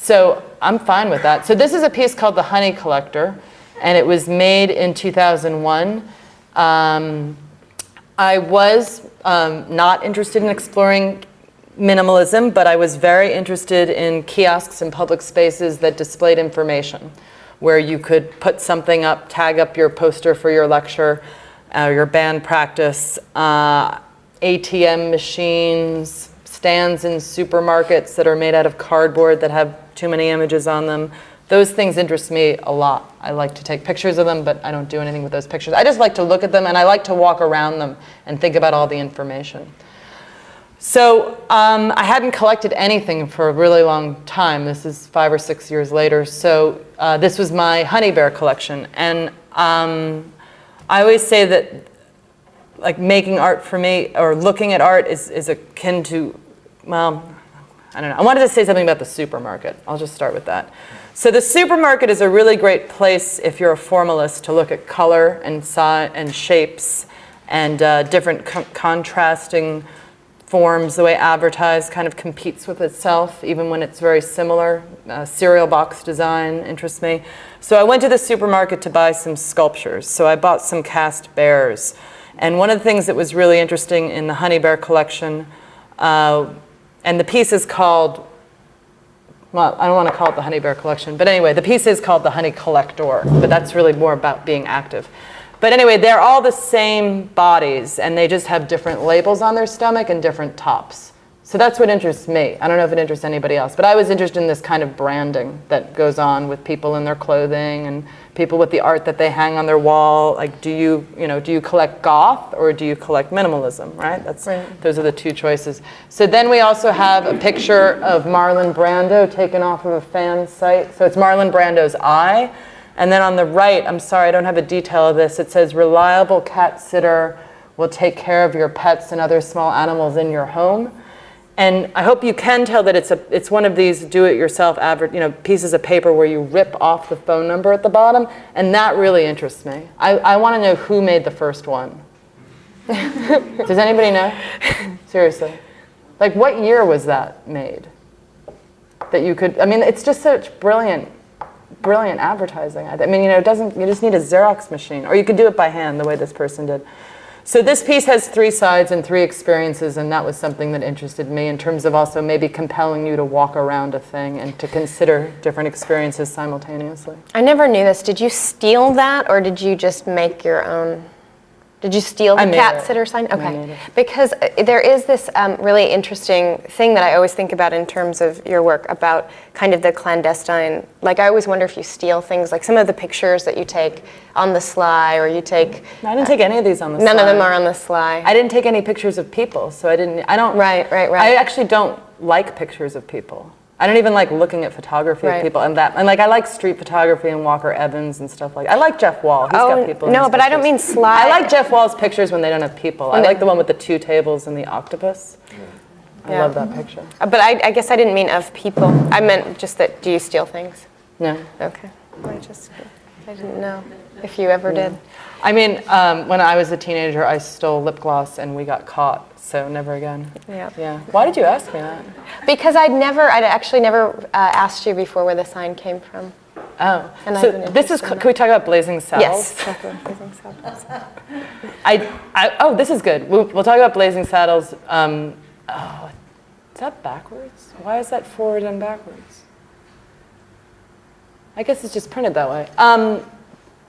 So I'm fine with that. So this is a piece called The Honey Collector, and it was made in 2001. I was not interested in exploring minimalism, but I was very interested in kiosks and public spaces that displayed information, where you could put something up, tag up your poster for your lecture, your band practice, ATM machines, stands in supermarkets that are made out of cardboard that have too many images on them. Those things interest me a lot. I like to take pictures of them, but I don't do anything with those pictures. I just like to look at them, and I like to walk around them and think about all the information. So I hadn't collected anything for a really long time. This is 5 or 6 years later. So this was my honey bear collection. And I always say that like making art for me, or looking at art is akin to, well, I don't know. I wanted to say something about the supermarket. I'll just start with that. So the supermarket is a really great place if you're a formalist to look at color and size and shapes and different contrasting forms. The way advertised kind of competes with itself, even when it's very similar. Cereal box design interests me. So I went to the supermarket to buy some sculptures. So I bought some cast bears. And one of the things that was really interesting in the Honey Bear collection, and the piece is called, well, I don't want to call it the Honey Bear collection, but anyway, the piece is called the Honey Collector, but that's really more about being active. But anyway, they're all the same bodies, and they just have different labels on their stomach and different tops. So that's what interests me. I don't know if it interests anybody else, but I was interested in this kind of branding that goes on with people in their clothing and people with the art that they hang on their wall. Like, do you collect goth or do you collect minimalism, right? Those are the two choices. So then we also have a picture of Marlon Brando taken off of a fan site. So it's Marlon Brando's eye. And then on the right, I'm sorry, I don't have a detail of this. It says, reliable cat sitter will take care of your pets and other small animals in your home. And I hope you can tell that it's one of these do-it-yourself pieces of paper where you rip off the phone number at the bottom, and that really interests me. I want to know who made the first one. Does anybody know? Seriously. Like, what year was that made? That you could, I mean, it's just such brilliant advertising. I mean, you just need a Xerox machine, or you could do it by hand the way this person did. So this piece has 3 sides and 3 experiences, and that was something that interested me in terms of also maybe compelling you to walk around a thing and to consider different experiences simultaneously. I never knew this. Did you steal that, or did you just make your own? Did you steal the cat sitter sign? Okay. Because there is this really interesting thing that I always think about in terms of your work about kind of the clandestine. Like, I always wonder if you steal things, like some of the pictures that you take on the sly, or you take. No, I didn't take any of these on the sly. None of them are on the sly. I didn't take any pictures of people, so I don't. Right. I actually don't like pictures of people. I don't even like looking at photography of people and like I like street photography and Walker Evans and stuff like that. I like Jeff Wall. He's got people in his but pictures. I don't mean slide. I like Jeff Wall's pictures when they don't have people. I like the one with the 2 tables and the octopus. I love that picture. But I guess I didn't mean of people. I meant just that, do you steal things? No. Okay. I didn't know if you ever did. I mean, when I was a teenager, I stole lip gloss and we got caught. So never again. Yeah. Why did you ask me that? Because I'd actually never asked you before where the sign came from. Oh. And so this is, can we talk about Blazing Saddles? Yes. Blazing Saddles. Oh, this is good. We'll talk about Blazing Saddles. Is that backwards? Why is that forward and backwards? I guess it's just printed that way.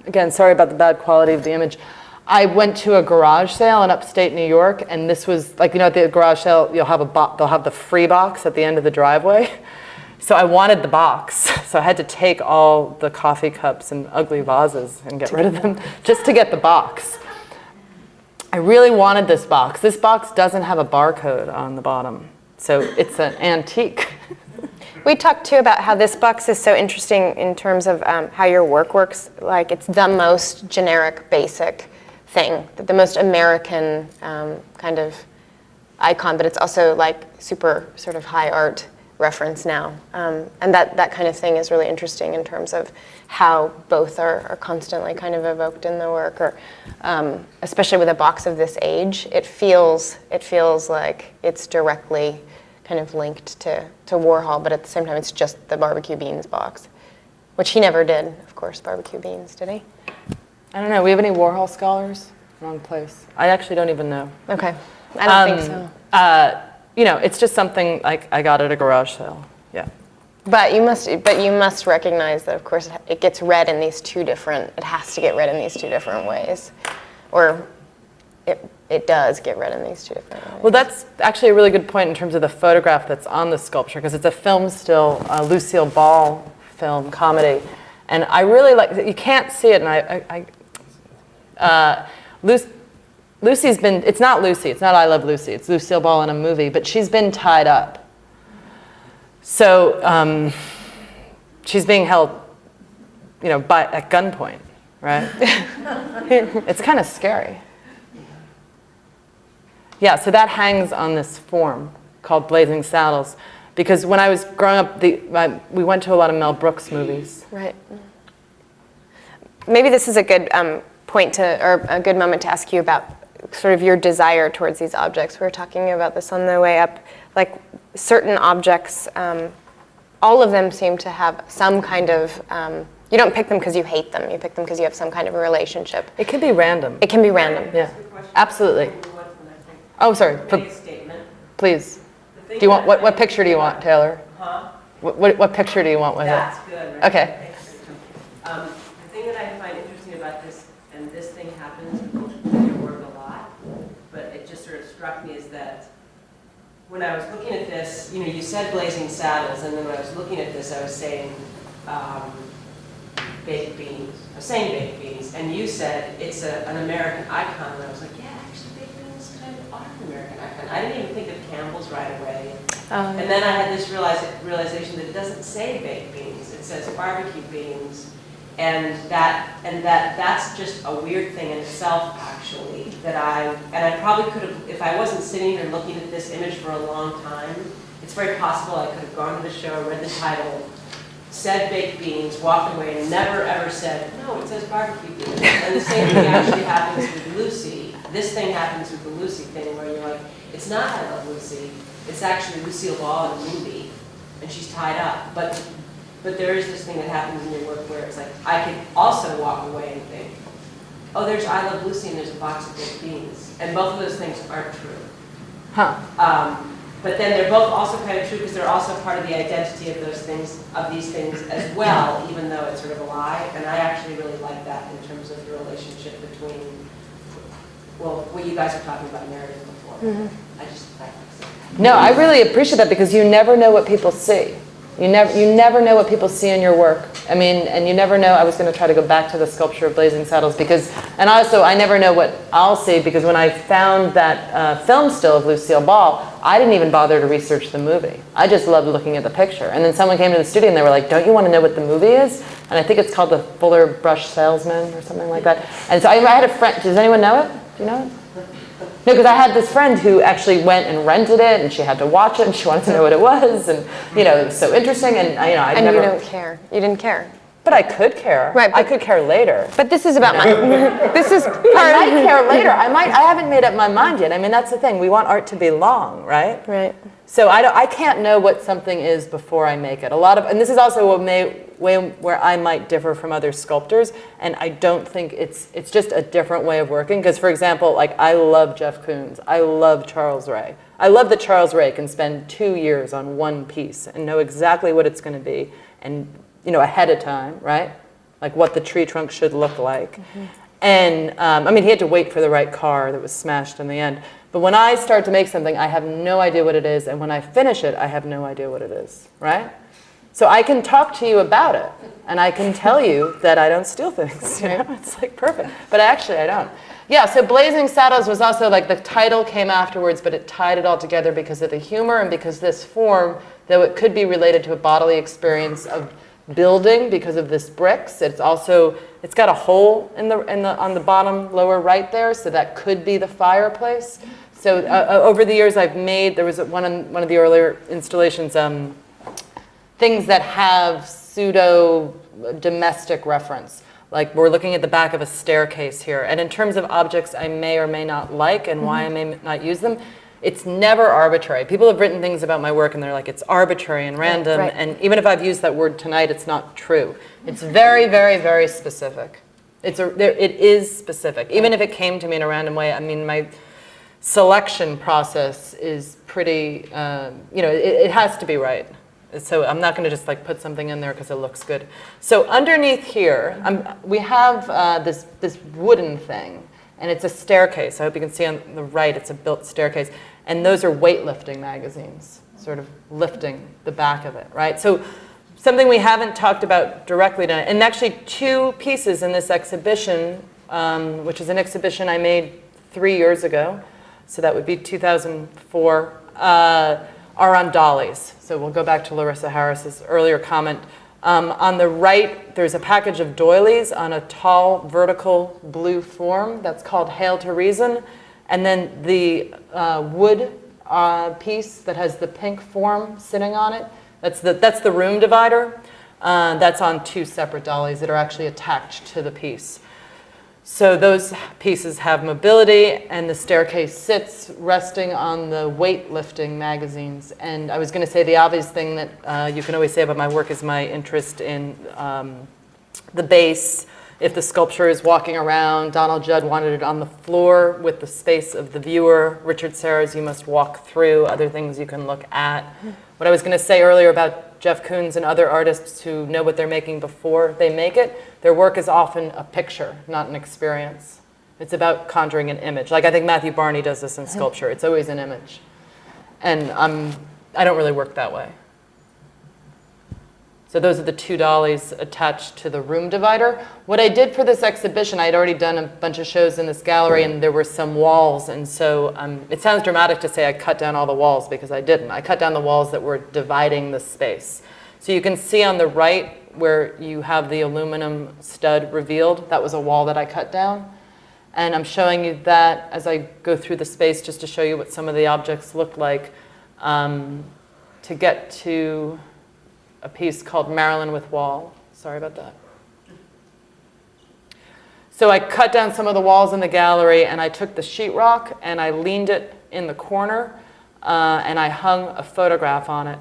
Again, sorry about the bad quality of the image. I went to a garage sale in upstate New York, and this was like, at the garage sale, they'll have the free box at the end of the driveway. So I wanted the box, so I had to take all the coffee cups and ugly vases and get rid of them just to get the box. I really wanted this box. This box doesn't have a barcode on the bottom, so it's an antique. We talked too about how this box is so interesting in terms of how your work works. Like, it's the most generic, basic thing, the most American kind of icon, but it's also like super sort of high art reference now. And that kind of thing is really interesting in terms of how both are constantly kind of evoked in the work, or especially with a box of this age, it feels like it's directly kind of linked to Warhol, but at the same time it's just the barbecue beans box, which he never did, of course, barbecue beans, did he? I don't know. We have any Warhol scholars? Wrong place. I actually don't even know. Okay. I don't think so. It's just something like I got at a garage sale. Yeah. But you must recognize that, of course, it gets read in these it has to get read in these 2 different ways. Or it does get read in these 2 different ways. Well, that's actually a really good point in terms of the photograph that's on the sculpture, because it's a film still, a Lucille Ball film, comedy. And I really like, you can't see it, and Lucy's been, it's not Lucy, it's not I Love Lucy, it's Lucille Ball in a movie, but she's been tied up. So she's being held, at gunpoint. right? It's kind of scary. Yeah, so that hangs on this form called Blazing Saddles, because when I was growing up, we went to a lot of Mel Brooks movies. Right. Maybe this is a good point to, or a good moment to ask you about sort of your desire towards these objects. We were talking about this on the way up. Like certain objects, all of them seem to have some kind of, you don't pick them because you hate them. You pick them because you have some kind of a relationship. It could be random. It can be random. Yeah, absolutely. Oh, sorry. Make a statement. Please. Do you want, what picture do you want, Taylor? Huh? What picture do you want with That's it? good. Right? Okay. The thing that I find interesting about this, and this thing happens in your work a lot, but it just sort of struck me, is that when I was looking at this, you know, you said Blazing Saddles, and then when I was looking at this, I was saying baked beans. I was saying baked beans, and you said it's an American icon, and I was like, yeah, actually baked beans kind of are an American icon. I didn't even think of Campbell's right away. And then I had this realization that it doesn't say baked beans, it says barbecue beans, and that's just a weird thing in itself, actually, that I probably could have, if I wasn't sitting here looking at this image for a long time, it's very possible I could have gone to the show, read the title, said baked beans, walked away, and never ever said, no, it says barbecue beans. And the same thing actually happens with Lucy. This thing happens with the Lucy thing, where you're like, it's not I Love Lucy. It's actually Lucille Ball in a movie, and she's tied up. But there is this thing that happens in your work where it's like, I could also walk away and think, oh, there's I Love Lucy and there's a box of baked beans. And both of those things aren't true. Huh. But then they're both also kind of true because they're also part of the identity of those things, of these things as well, even though it's sort of a lie. And I actually really like that in terms of the relationship between, well, what you guys were talking about narrative before. I just like that. No, I really appreciate that because you never know what people see. You never know what people see in your work. I mean, and you never know. I was going to try to go back to the sculpture of Blazing Saddles because, and also I never know what I'll see because when I found that film still of Lucille Ball, I didn't even bother to research the movie. I just loved looking at the picture. And then someone came to the studio and they were like, don't you want to know what the movie is? And I think it's called The Fuller Brush Salesman or something like that. And so I had a friend, does anyone know it? Do you know it? No, because I had this friend who actually went and rented it, and she had to watch it, and she wanted to know what it was, and you know, it was so interesting, and you know, And you don't care. You didn't care. But I could care. Right, I could care later. But this is about my. This is part I might care later. I haven't made up my mind yet. I mean, that's the thing. We want art to be long, right? Right. So I can't know what something is before I make it. And this is also a way where I might differ from other sculptors, and I don't think it's just a different way of working. Because, for example, like I love Jeff Koons. I love Charles Ray. I love that Charles Ray can spend 2 years on one piece and know exactly what it's going to be, and you know, ahead of time, right? Like what the tree trunk should look like. And I mean, he had to wait for the right car that was smashed in the end. But when I start to make something, I have no idea what it is. And when I finish it, I have no idea what it is, right? So I can talk to you about it. And I can tell you that I don't steal things. You know? It's like perfect. But actually, I don't. Yeah, so Blazing Saddles was also like the title came afterwards, but it tied it all together because of the humor and because this form, though it could be related to a bodily experience of building because of this bricks. It's got a hole on the bottom lower right there, so that could be the fireplace. So over the years I've made, there was one of the earlier installations, things that have pseudo domestic reference. Like we're looking at the back of a staircase here, and in terms of objects I may or may not like and why I may not use them, it's never arbitrary. People have written things about my work and they're like, it's arbitrary and random. Right. And even if I've used that word tonight, it's not true. It's very, very, very specific. It is specific. Even if it came to me in a random way, I mean, my selection process is pretty, you know, it has to be right. So I'm not going to just like put something in there because it looks good. So underneath here, we have this wooden thing. And it's a staircase. I hope you can see on the right, it's a built staircase. And those are weightlifting magazines, sort of lifting the back of it, right? So something we haven't talked about directly tonight, and actually 2 pieces in this exhibition, which is an exhibition I made 3 years ago, so that would be 2004, are on dollies. So we'll go back to Larissa Harris's earlier comment. On the right, there's a package of doilies on a tall vertical blue form that's called Hail to Reason. And then the wood piece that has the pink form sitting on it, that's the room divider. That's on 2 separate dollies that are actually attached to the piece. So those pieces have mobility, and the staircase sits resting on the weightlifting magazines. And I was going to say the obvious thing that you can always say about my work is my interest in the base. If the sculpture is walking around, Donald Judd wanted it on the floor with the space of the viewer. Richard Serra's You Must Walk Through, other things you can look at. What I was going to say earlier about Jeff Koons and other artists who know what they're making before they make it, their work is often a picture, not an experience. It's about conjuring an image. Like I think Matthew Barney does this in sculpture. It's always an image. And I don't really work that way. So those are the 2 dollies attached to the room divider. What I did for this exhibition, I had already done a bunch of shows in this gallery, and there were some walls. And so it sounds dramatic to say I cut down all the walls, because I didn't. I cut down the walls that were dividing the space. So you can see on the right where you have the aluminum stud revealed. That was a wall that I cut down. And I'm showing you that as I go through the space just to show you what some of the objects look like. To get to a piece called Marilyn with Wall. Sorry about that. So I cut down some of the walls in the gallery, and I took the sheetrock and I leaned it in the corner, and I hung a photograph on it.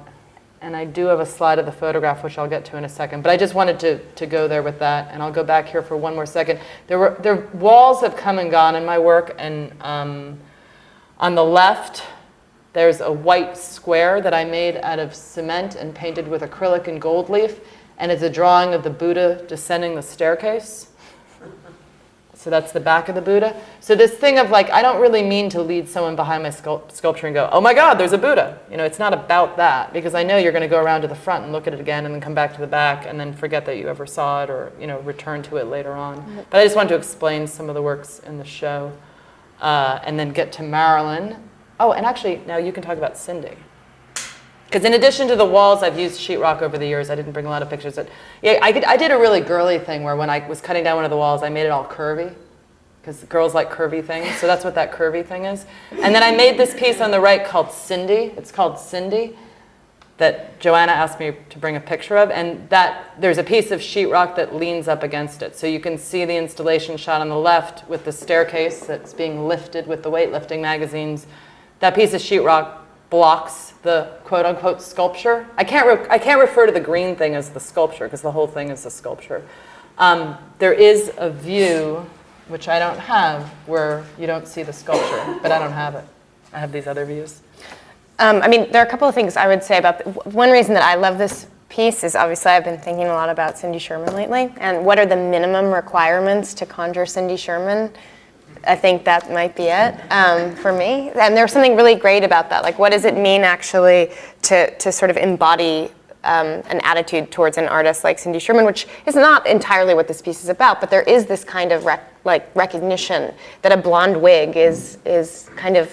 And I do have a slide of the photograph, which I'll get to in a second. But I just wanted to go there with that, and I'll go back here for one more second. Walls have come and gone in my work, and on the left, there's a white square that I made out of cement and painted with acrylic and gold leaf, and it's a drawing of the Buddha descending the staircase. So that's the back of the Buddha. So this thing of like, I don't really mean to lead someone behind my sculpture and go, oh my God, there's a Buddha. You know, it's not about that, because I know you're going to go around to the front and look at it again and then come back to the back and then forget that you ever saw it, or, you know, return to it later on. But I just wanted to explain some of the works in the show, and then get to Marilyn. Oh, and actually, now you can talk about Cindy. Because in addition to the walls, I've used sheetrock over the years. I didn't bring a lot of pictures. Yeah, I did a really girly thing where when I was cutting down one of the walls, I made it all curvy. Because girls like curvy things. So that's what that curvy thing is. And then I made this piece on the right called Cindy. It's called Cindy, that Joanna asked me to bring a picture of. And there's a piece of sheetrock that leans up against it. So you can see the installation shot on the left with the staircase that's being lifted with the weightlifting magazines. That piece of sheetrock blocks the quote-unquote sculpture. I can't refer to the green thing as the sculpture, because the whole thing is the sculpture. There is a view, which I don't have, where you don't see the sculpture, but I don't have it. I have these other views. I mean, there are a couple of things I would say about one reason that I love this piece is obviously I've been thinking a lot about Cindy Sherman lately, and what are the minimum requirements to conjure Cindy Sherman. I think that might be it for me. And there's something really great about that. Like, what does it mean actually to sort of embody an attitude towards an artist like Cindy Sherman, which is not entirely what this piece is about, but there is this kind of recognition that a blonde wig is kind of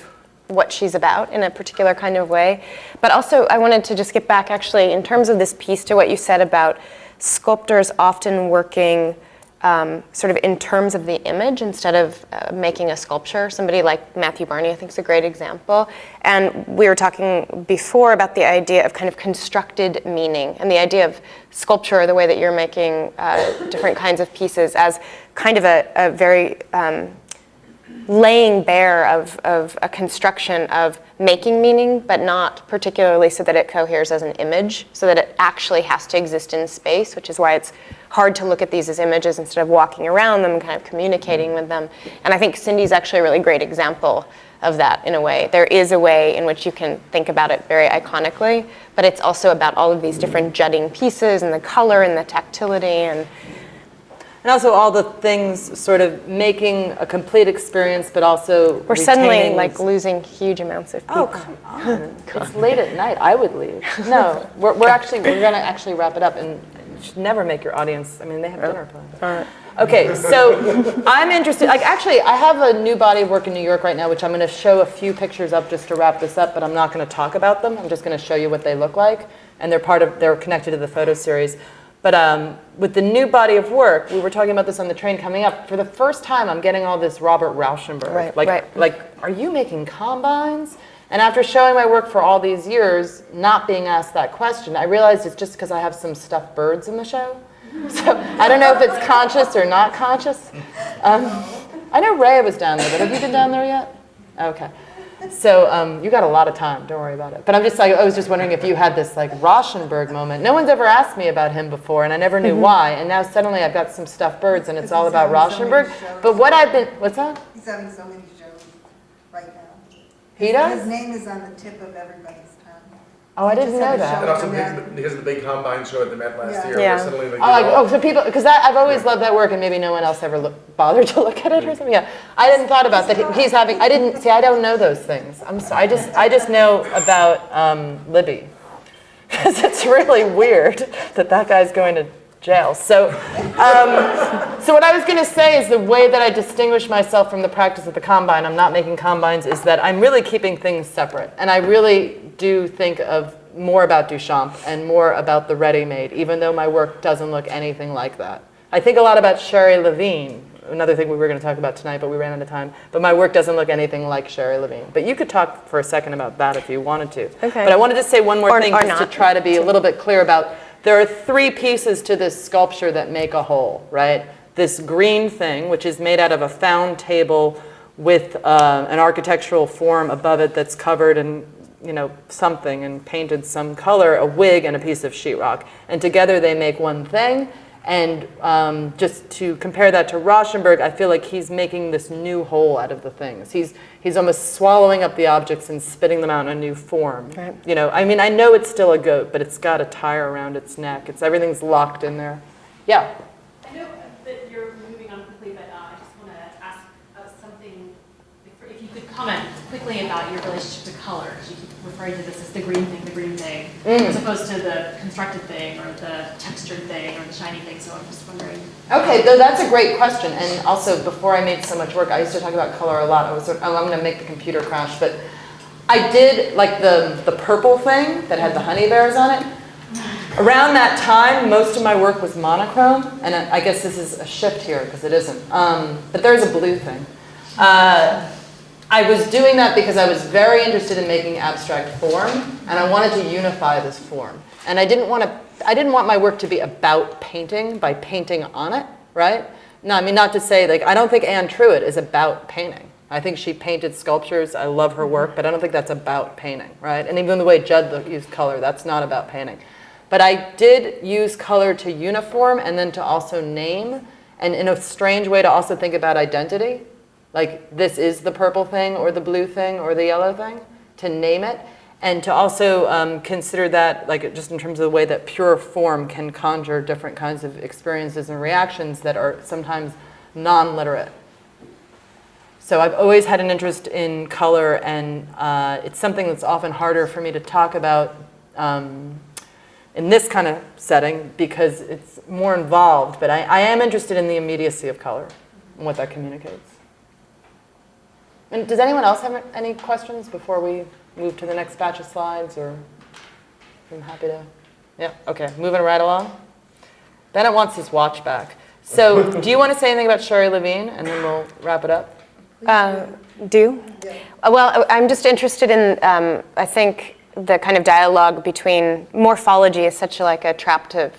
what she's about in a particular kind of way. But also, I wanted to just get back actually in terms of this piece to what you said about sculptors often working sort of in terms of the image instead of making a sculpture. Somebody like Matthew Barney, I think, is a great example. And we were talking before about the idea of kind of constructed meaning and the idea of sculpture, the way that you're making different kinds of pieces as kind of a very laying bare of a construction of making meaning, but not particularly so that it coheres as an image, so that it actually has to exist in space, which is why it's hard to look at these as images instead of walking around them and kind of communicating with them. And I think Cindy's actually a really great example of that in a way. There is a way in which you can think about it very iconically, but it's also about all of these different jutting pieces and the color and the tactility and also all the things sort of making a complete experience, but also we're suddenly like losing huge amounts of people. Oh, come on. It's late at night. I would leave. No, we're going to actually wrap it up, and you should never make your audience, I mean, they have dinner plans. All right. Okay, so I'm interested, like actually I have a new body of work in New York right now, which I'm going to show a few pictures of just to wrap this up, but I'm not going to talk about them. I'm just going to show you what they look like, and they're connected to the photo series. But with the new body of work, we were talking about this on the train coming up. For the first time, I'm getting all this Robert Rauschenberg. Like, are you making combines? And after showing my work for all these years, not being asked that question, I realized it's just because I have some stuffed birds in the show. So I don't know if it's conscious or not conscious. I know Ray was down there, but have you been down there yet? Okay. So you got a lot of time, don't worry about it. But I'm just like, I was just wondering if you had this like Rauschenberg moment. No one's ever asked me about him before, and I never knew why. And now suddenly I've got some stuffed birds, and it's all about Rauschenberg. But what I've been, what's that? He's having so many shows right now. He does? His name is on the tip of everybody's tongue. Oh, I didn't know that. And also because of the big combine show at the Met last year, Yeah. where suddenly they So people, because I've always loved that work, and maybe no one else ever bothered to look at it or something. Yeah, I didn't thought about that. He's having. I didn't see. I don't know those things. I'm sorry. I just know about Libby, because it's really weird that guy's going to jail. So, so what I was going to say is the way that I distinguish myself from the practice of the combine. I'm not making combines. Is that I'm really keeping things separate, and I really do think of more about Duchamp and more about the ready-made, even though my work doesn't look anything like that. I think a lot about Sherry Levine, another thing we were going to talk about tonight, but we ran out of time. But my work doesn't look anything like Sherry Levine. But you could talk for a second about that if you wanted to. Okay. But I wanted to say one more thing just to not. try to be a little bit clear about, there are 3 pieces to this sculpture that make a whole, right? This green thing, which is made out of a found table with an architectural form above it that's covered in something and painted some color, a wig, and a piece of sheetrock. And together they make one thing. And just to compare that to Rauschenberg, I feel like he's making this new whole out of the things. He's almost swallowing up the objects and spitting them out in a new form. Right. I mean, I know it's still a goat, but it's got a tire around its neck. Everything's locked in there. Yeah? I know that you're moving on quickly, but I just want to ask something, if you could comment quickly about your relationship to color. You keep referring to this as the green thing, as opposed to the constructed thing or the textured thing or the shiny thing. So I'm just wondering. Okay, though that's a great question. And also, before I made so much work, I used to talk about color a lot. I'm going to make the computer crash, but I did like the purple thing that had the honey bears on it. Around that time, most of my work was monochrome, and I guess this is a shift here because it isn't. But there's a blue thing. I was doing that because I was very interested in making abstract form, and I wanted to unify this form. And I didn't want my work to be about painting by painting on it, right? No, I mean, not to say, like, I don't think Anne Truitt is about painting. I think she painted sculptures. I love her work, but I don't think that's about painting, right? And even the way Judd used color, that's not about painting. But I did use color to uniform and then to also name, and in a strange way to also think about identity. Like, this is the purple thing or the blue thing or the yellow thing, to name it. And to also consider that, like, just in terms of the way that pure form can conjure different kinds of experiences and reactions that are sometimes non-literate. So I've always had an interest in color, and it's something that's often harder for me to talk about in this kind of setting because it's more involved. But I am interested in the immediacy of color and what that communicates. And does anyone else have any questions before we move to the next batch of slides? Or I'm happy to. Yeah, okay, moving right along. Bennett wants his watch back. So do you want to say anything about Sherry Levine, and then we'll wrap it up? Well, I'm just interested in, I think, the kind of dialogue between morphology is such like a trap to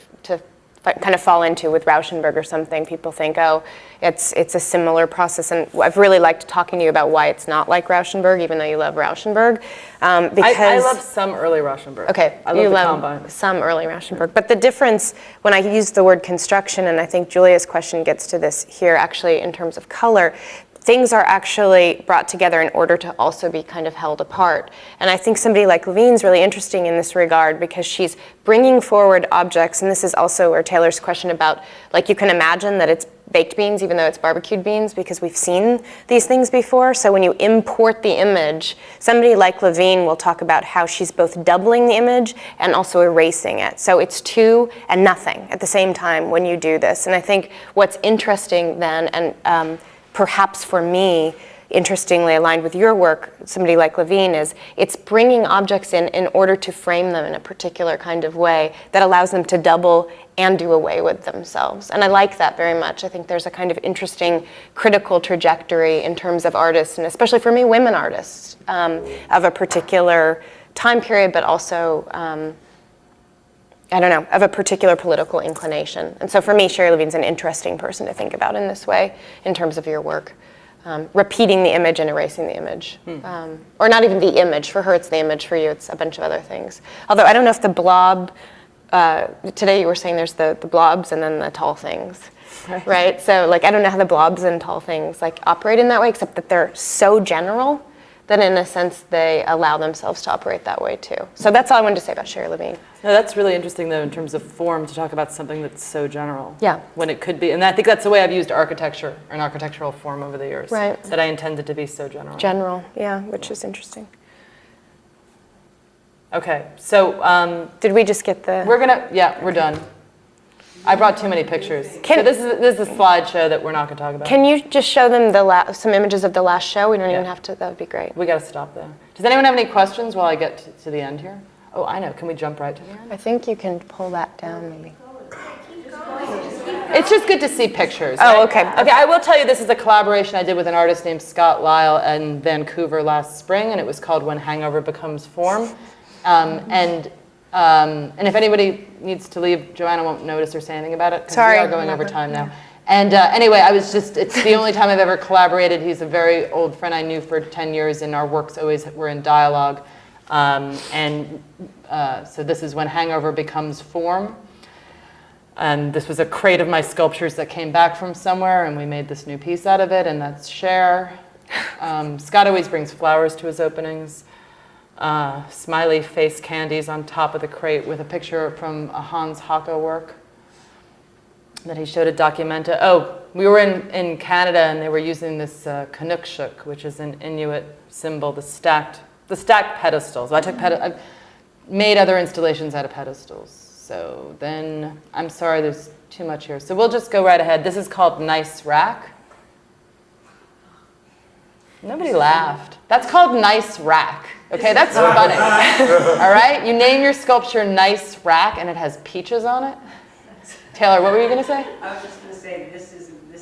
kind of fall into with Rauschenberg or something. People think, oh, it's a similar process. And I've really liked talking to you about why it's not like Rauschenberg, even though you love Rauschenberg. Because I love some early Rauschenberg. Okay, I love you the love combine. some early Rauschenberg. But the difference, when I use the word construction, and I think Julia's question gets to this here actually in terms of color, things are actually brought together in order to also be kind of held apart. And I think somebody like Levine's really interesting in this regard because she's bringing forward objects, and this is also where Taylor's question about, like, you can imagine that it's baked beans even though it's barbecued beans because we've seen these things before. So when you import the image, somebody like Levine will talk about how she's both doubling the image and also erasing it. So it's two and nothing at the same time when you do this. And I think what's interesting then, and perhaps for me, interestingly aligned with your work, somebody like Levine, is it's bringing objects in order to frame them in a particular kind of way that allows them to double and do away with themselves. And I like that very much. I think there's a kind of interesting critical trajectory in terms of artists, and especially for me, women artists, of a particular time period, but also, I don't know, of a particular political inclination. And so for me, Sherry Levine's an interesting person to think about in this way, in terms of your work. Repeating the image and erasing the image. Or not even the image. For her, it's the image. For you, it's a bunch of other things. Although I don't know if the blob, today you were saying there's the blobs and then the tall things, right? So like, I don't know how the blobs and tall things like operate in that way, except that they're so general that in a sense they allow themselves to operate that way too. So that's all I wanted to say about Sherry Levine. No, that's really interesting though in terms of form to talk about something that's so general. Yeah. When it could be, and I think that's the way I've used architecture or an architectural form over the years. Right. That I intended to be so general. General, yeah, which is interesting. Okay, so did we just get the? We're done. I brought too many pictures. So this is the slideshow that we're not going to talk about. Can you just show them some images of the last show? We don't even have to, that would be great. We got to stop there. Does anyone have any questions while I get to the end here? Oh, I know. Can we jump right to the end? I think you can pull that down maybe. It's just good to see pictures. Oh, right? okay. Okay, I will tell you this is a collaboration I did with an artist named Scott Lyle in Vancouver last spring, and it was called When Hangover Becomes Form. And if anybody needs to leave, Joanna won't notice or say anything about it, because we are going over time now. And anyway, it's the only time I've ever collaborated. He's a very old friend I knew for 10 years, and our works always were in dialogue. So this is When Hangover Becomes Form. And this was a crate of my sculptures that came back from somewhere, and we made this new piece out of it, and that's Cher. Scott always brings flowers to his openings. Smiley face candies on top of the crate with a picture from a Hans Hacke work that he showed at Documenta. Oh, we were in Canada and they were using this Canuckshuk, which is an Inuit symbol, the stacked pedestals. I've made other installations out of pedestals. So then, I'm sorry, there's too much here. So we'll just go right ahead. This is called Nice Rack. Nobody laughed. That's called Nice Rack. Okay, that's funny. All right, you name your sculpture Nice Rack, and it has peaches on it. Taylor, what were you going to say? I was just going to say this is the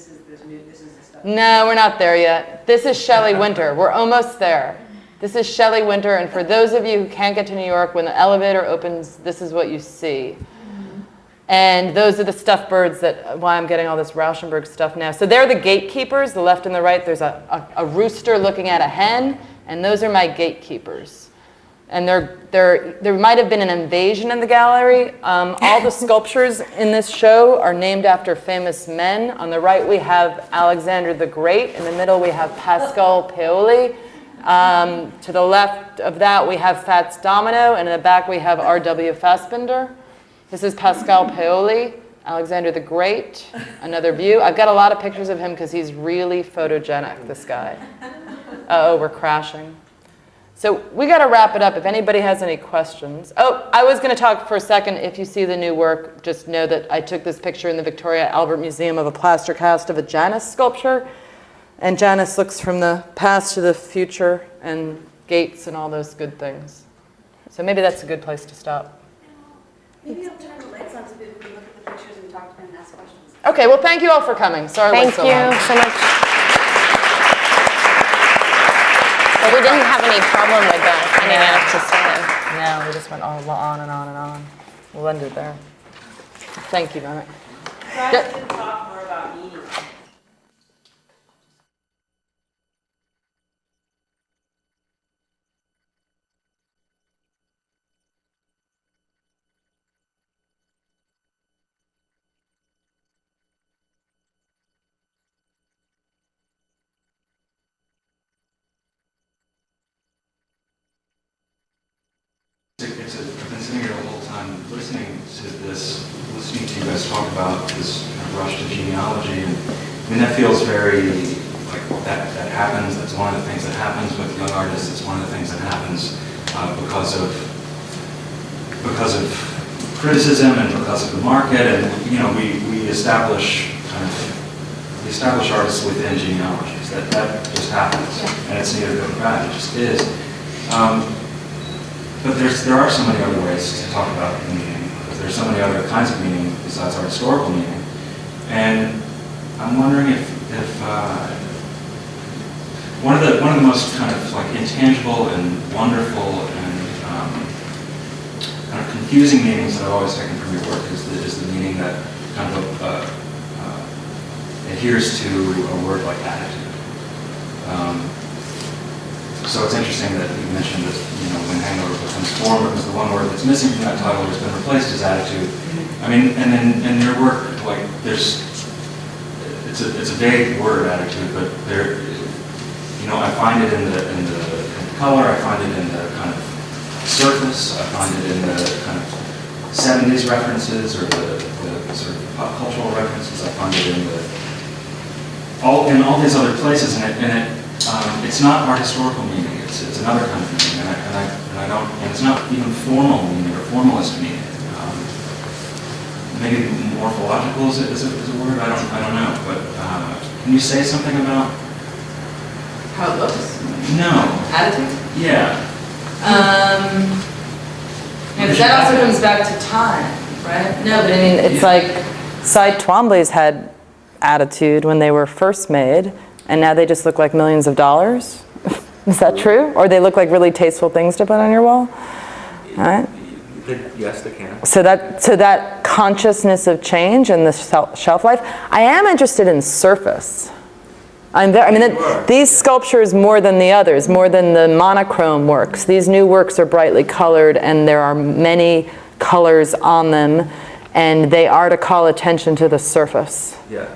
stuff. No, we're not there yet. This is Shelley Winter. We're almost there. This is Shelley Winter, and for those of you who can't get to New York, when the elevator opens, this is what you see. And those are the stuffed birds why I'm getting all this Rauschenberg stuff now. So they're the gatekeepers, the left and the right. There's a rooster looking at a hen, and those are my gatekeepers. And there might have been an invasion in the gallery. All the sculptures in this show are named after famous men. On the right we have Alexander the Great. In the middle we have Pascal Paoli. To the left of that we have Fats Domino, and in the back we have R.W. Fassbinder. This is Pascal Paoli, Alexander the Great, another view. I've got a lot of pictures of him because he's really photogenic, this guy. Uh-oh, we're crashing. So we got to wrap it up. If anybody has any questions. Oh, I was going to talk for a second. If you see the new work, just know that I took this picture in the Victoria Albert Museum of a plaster cast of a Janus sculpture. And Janus looks from the past to the future and gates and all those good things. So maybe that's a good place to stop. Maybe I'll turn the lights on so people can look at the pictures and talk and ask questions. Okay, well, thank you all for coming. Sorry it went so long. Thank you so much. But we didn't have any problem with finding out to stand. No, we just went on and on and on. We'll end it there. Thank you, Dominic. Try to talk more about meaning. I've been sitting here the whole time listening to you guys talk about this kind of rush to genealogy, and I mean that feels very like that happens. That's one of the things that happens with young artists. It's one of the things that happens because of criticism and because of the market, and we establish artists within genealogies. meanings. That just happens, and it's neither good or bad. It just is. But there are so many other ways to talk about the meaning. There's so many other kinds of meaning besides our historical meaning, and I'm wondering if one of the most kind of like intangible and wonderful and kind of confusing meanings that I've always taken from your work is the meaning that kind of adheres to a word like attitude. So it's interesting that you mentioned that, when hangover becomes form, because the one word that's missing from that title has been replaced as attitude. I mean, and then in your work, like it's a vague word, attitude, but there, I find it in the color, I find it in the kind of surface, I find it in the kind of 70s references or the sort of pop cultural references, I find it in all these other places, and it's not our historical meaning. It's another kind of meaning, and it's not even formal meaning or formalist meaning. Maybe morphological is a word. I don't know. But can you say something about How it looks? No. Attitude? Yeah. Because that also comes back to time, right? No, but I mean, it's like Cy Twombly's had attitude when they were first made, and now they just look like millions of dollars. Is that true? Or they look like really tasteful things to put on your wall? Right? Yes, they can. So that consciousness of change and the shelf life. I am interested in surface. These sculptures more than the others, more than the monochrome works. These new works are brightly colored, and there are many colors on them, and they are to call attention to the surface. Yeah.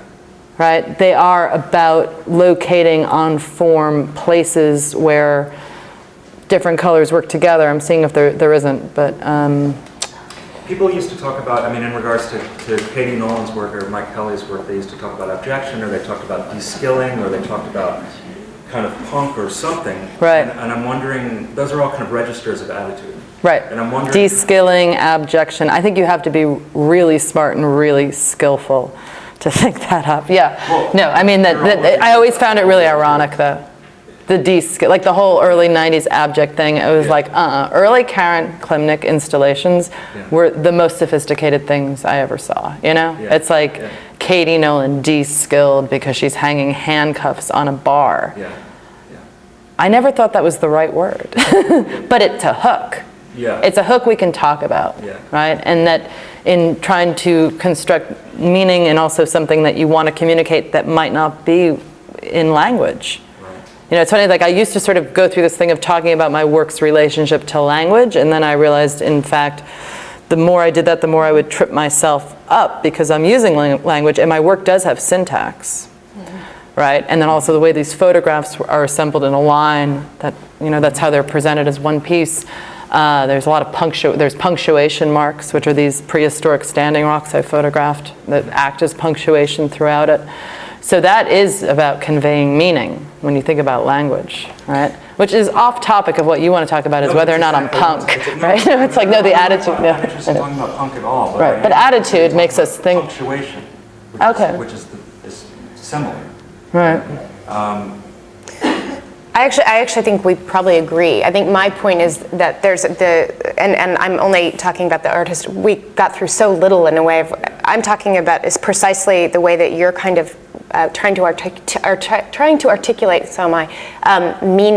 Right? They are about locating on form places where different colors work together. I'm seeing if there isn't, but people used to talk about, in regards to Katie Nolan's work or Mike Kelly's work, they used to talk about abjection, or they talked about de-skilling, or they talked about kind of punk or something. Right. And I'm wondering, those are all kind of registers of attitude. Right. And I'm wondering, de-skilling, abjection. I think you have to be really smart and really skillful to think that up. Yeah. Well, no, I always found it really ironic though. The de-skill, like the whole early 90s abject thing, it was like, early Karen Klimnik installations were the most sophisticated things I ever saw, Yeah. It's like Katie Nolan de-skilled because she's hanging handcuffs on a bar. Yeah. Yeah. I never thought that was the right word, but it's a hook. Yeah. It's a hook we can talk about, right? And that in trying to construct meaning and also something that you want to communicate that might not be in language. It's funny, like I used to sort of go through this thing of talking about my work's relationship to language, and then I realized, in fact, the more I did that, the more I would trip myself up because I'm using language, and my work does have syntax, right? And then also the way these photographs are assembled in a line, that, that's how they're presented as one piece. There's a lot of there's punctuation marks, which are these prehistoric standing rocks I photographed that act as punctuation throughout it. So that is about conveying meaning when you think about language, right? Which is off topic of what you want to talk about is whether or not I'm punk, right? It's like, no, the attitude. I'm not interested in talking about punk at all. Right, but attitude makes us think. Punctuation, which is similar. Right. I actually think we probably agree. I think my point is that there's and I'm only talking about the artist. We got through so little in a way of, I'm talking about is precisely the way that you're kind of trying to articulate, so am I,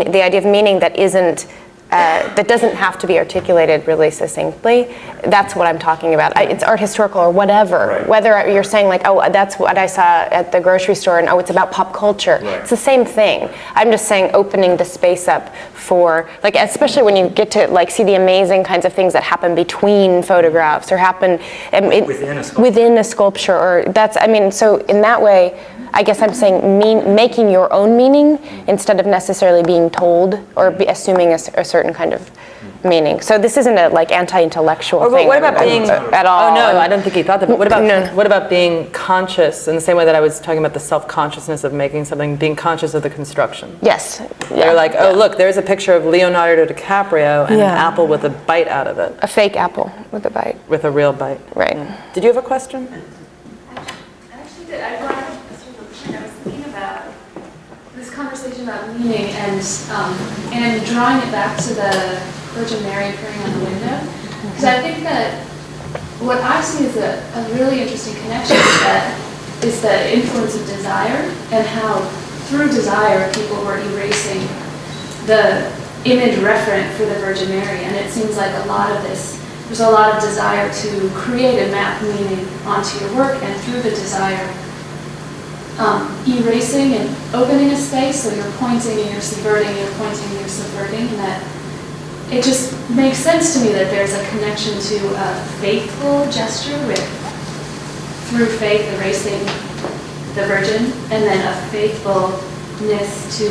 the idea of meaning that isn't, that doesn't have to be articulated really succinctly. That's what I'm talking about. It's art historical or whatever. Right. Whether you're saying like, oh, that's what I saw at the grocery store, and oh, it's about pop culture. Right. It's the same thing. I'm just saying opening the space up for, like, especially when you get to like see the amazing kinds of things that happen between photographs or happen within a sculpture, or that's, so in that way, I guess I'm saying making your own meaning instead of necessarily being told or assuming a certain kind of meaning. So this isn't a like anti-intellectual thing. What about being at all? Oh no, I don't think he thought that. But what about being conscious in the same way that I was talking about the self-consciousness of making something, being conscious of the construction? Yes. They're like, oh look, there's a picture of Leonardo DiCaprio and an apple with a bite out of it. A fake apple with a bite. With a real bite. Right. Yeah. Did you have a question? I actually did. I brought up a sort of point. I was thinking about this question about meaning, and drawing it back to the Virgin Mary appearing on the window, because I think that what I see as a really interesting connection is the influence of desire, and how through desire people were erasing the image referent for the Virgin Mary, and it seems like a lot of this, there's a lot of desire to create and map meaning onto your work, and through the desire, erasing and opening a space, so you're pointing and you're subverting, you're pointing and you're subverting, and that it just makes sense to me that there's a connection to a faithful gesture with, through faith, erasing the Virgin, and then a faithfulness to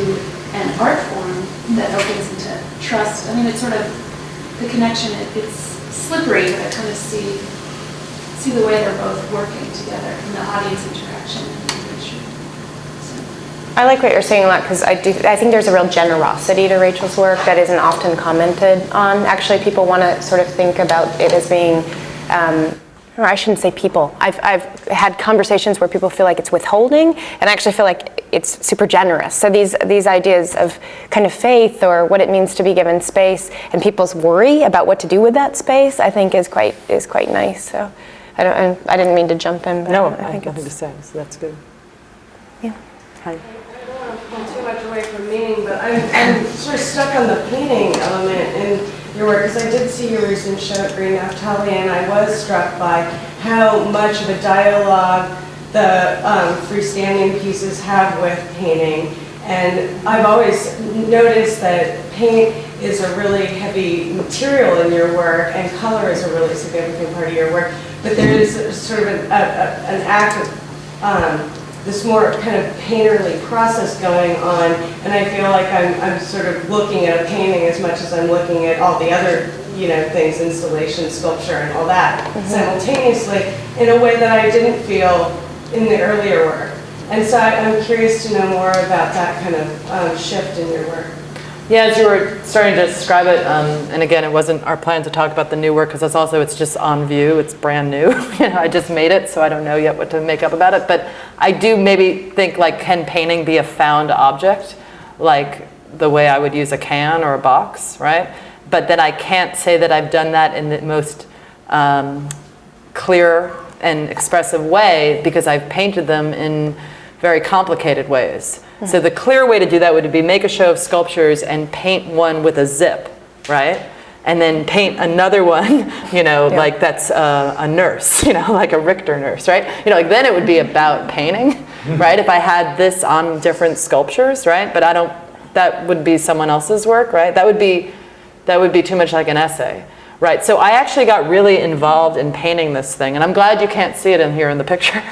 an art form that opens into trust. I mean, it's sort of the connection, it's slippery, but I kind of see the way they're both working together in the audience interaction and the picture. I like what you're saying a lot, because I think there's a real generosity to Rachel's work that isn't often commented on. Actually, people want to sort of think about it as being, or I shouldn't say people. I've had conversations where people feel like it's withholding, and I actually feel like it's super generous. So these ideas of kind of faith, or what it means to be given space, and people's worry about what to do with that space, I think is quite nice. So I didn't mean to jump in, but No, I think nothing to it's, say, so that's good. yeah. Hi. I don't want to pull too much away from meaning, but I'm sort of stuck on the painting element in your work, because I did see your recent show at Green Naftali, and I was struck by how much of a dialogue the freestanding pieces have with painting. And I've always noticed that paint is a really heavy material in your work, and color is a really significant part of your work. But there is sort of an act of this more kind of painterly process going on, and I feel like I'm sort of looking at a painting as much as I'm looking at all the other, things, installation, sculpture, and all that simultaneously, in a way that I didn't feel in the earlier work. And so I'm curious to know more about that kind of shift in your work. Yeah, as you were starting to describe it, and again, it wasn't our plan to talk about the new work, because it's just on view, it's brand new. I just made it, so I don't know yet what to make up about it. But I do maybe think, like, can painting be a found object, like the way I would use a can or a box, right? But then I can't say that I've done that in the most clear and expressive way, because I've painted them in very complicated ways. So the clear way to do that would be make a show of sculptures and paint one with a zip, right? And then paint another one, like that's a nurse, like a Richter nurse, right? Like then it would be about painting, right? If I had this on different sculptures, right? But that would be someone else's work, right? That would be too much like an essay. Right, so I actually got really involved in painting this thing, and I'm glad you can't see it in here in the picture.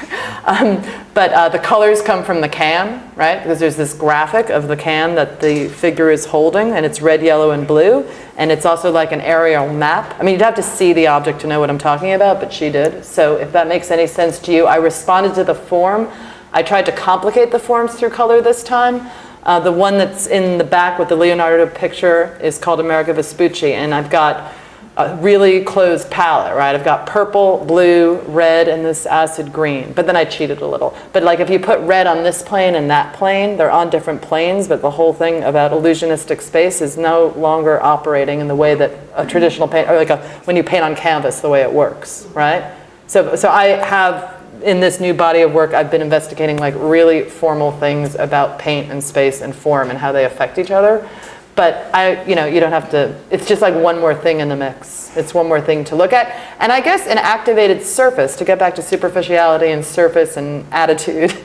But the colors come from the can, right? Because there's this graphic of the can that the figure is holding, and it's red, yellow, and blue, and it's also like an aerial map. I mean, you'd have to see the object to know what I'm talking about, but she did. So if that makes any sense to you, I responded to the form. I tried to complicate the forms through color this time. The one that's in the back with the Leonardo picture is called America Vespucci, and I've got a really closed palette, right? I've got purple, blue, red, and this acid green. But then I cheated a little. But like if you put red on this plane and that plane, they're on different planes, but the whole thing about illusionistic space is no longer operating in the way that a traditional paint, or like when you paint on canvas, the way it works, right? So I have, in this new body of work, I've been investigating like really formal things about paint and space and form and how they affect each other. But you don't have to, it's just like one more thing in the mix. It's one more thing to look at. And I guess an activated surface, to get back to superficiality and surface and attitude,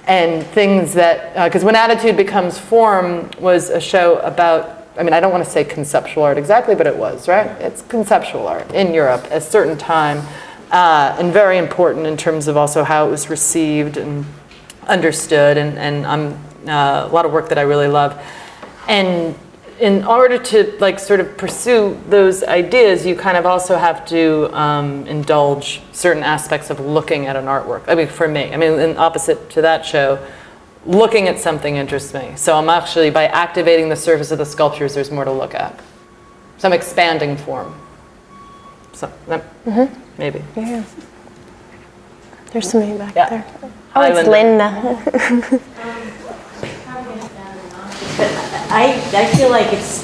and things that, because When Attitude Becomes Form was a show about, I mean, I don't want to say conceptual art exactly, but it was, right? It's conceptual art in Europe at a certain time, and very important in terms of also how it was received and understood, and a lot of work that I really love. And in order to like sort of pursue those ideas, you kind of also have to indulge certain aspects of looking at an artwork. I mean, for me, I mean, in opposite to that show, looking at something interests me. So I'm actually, by activating the surface of the sculptures, there's more to look at. So I'm expanding form. So, maybe. Yeah. There's somebody back Yeah. there. Oh, it's Linda. I feel like it's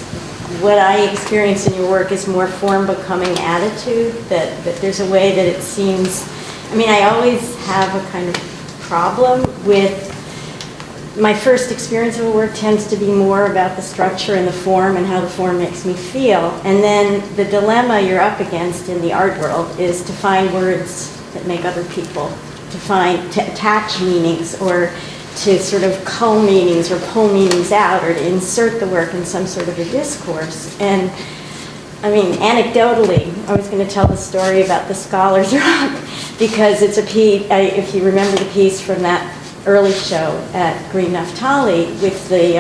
what I experience in your work is more form becoming attitude, that there's a way that it seems, I mean, I always have a kind of problem with, my first experience of a work tends to be more about the structure and the form and how the form makes me feel. And then the dilemma you're up against in the art world is to find words that make other people, to attach meanings or to sort of cull meanings or pull meanings out or to insert the work in some sort of a discourse. And I mean, anecdotally, I was going to tell the story about the Scholars Rock because it's a piece, if you remember the piece from that early show at Green Naftali with the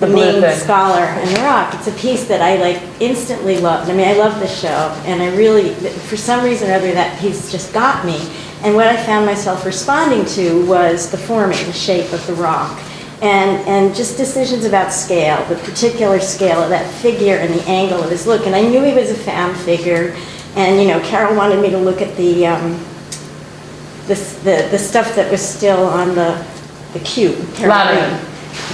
named scholar and the rock. It's a piece that I like instantly loved. I mean, I love the show, and I really, for some reason or other, that piece just got me. And what I found myself responding to was the forming, the shape of the rock, and just decisions about scale, the particular scale of that figure and the angle of his look. And I knew he was a found figure, and you know, Carol wanted me to look at the stuff that was still on the cube,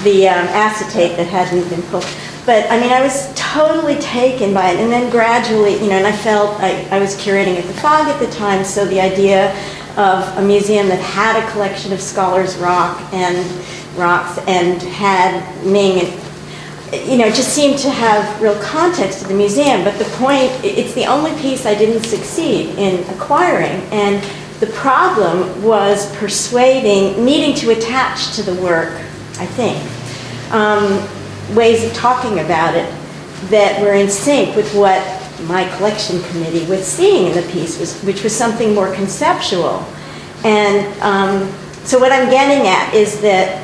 the acetate that hadn't been pulled. But I mean, I was totally taken by it, and then gradually, you know, and I felt I was curating at the Fog at the time, so the idea of a museum that had a collection of Scholars Rock and rocks and had Ming, and, you know, just seemed to have real context to the museum. But the point, it's the only piece I didn't succeed in acquiring, and the problem was needing to attach to the work, I think, ways of talking about it that were in sync with what my collection committee was seeing in the piece, which was something more conceptual. And so what I'm getting at is that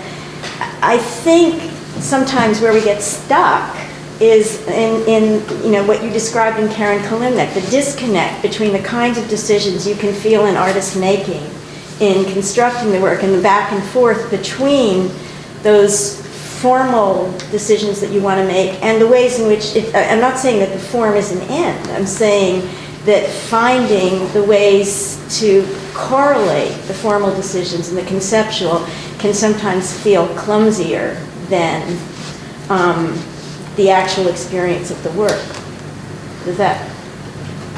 I think sometimes where we get stuck is in you know, what you described in Karen Kalimnik, the disconnect between the kinds of decisions you can feel an artist making in constructing the work and the back and forth between those formal decisions that you want to make and the ways in which, I'm not saying that the form is an end, I'm saying that finding the ways to correlate the formal decisions and the conceptual can sometimes feel clumsier than the actual experience of the work. Does that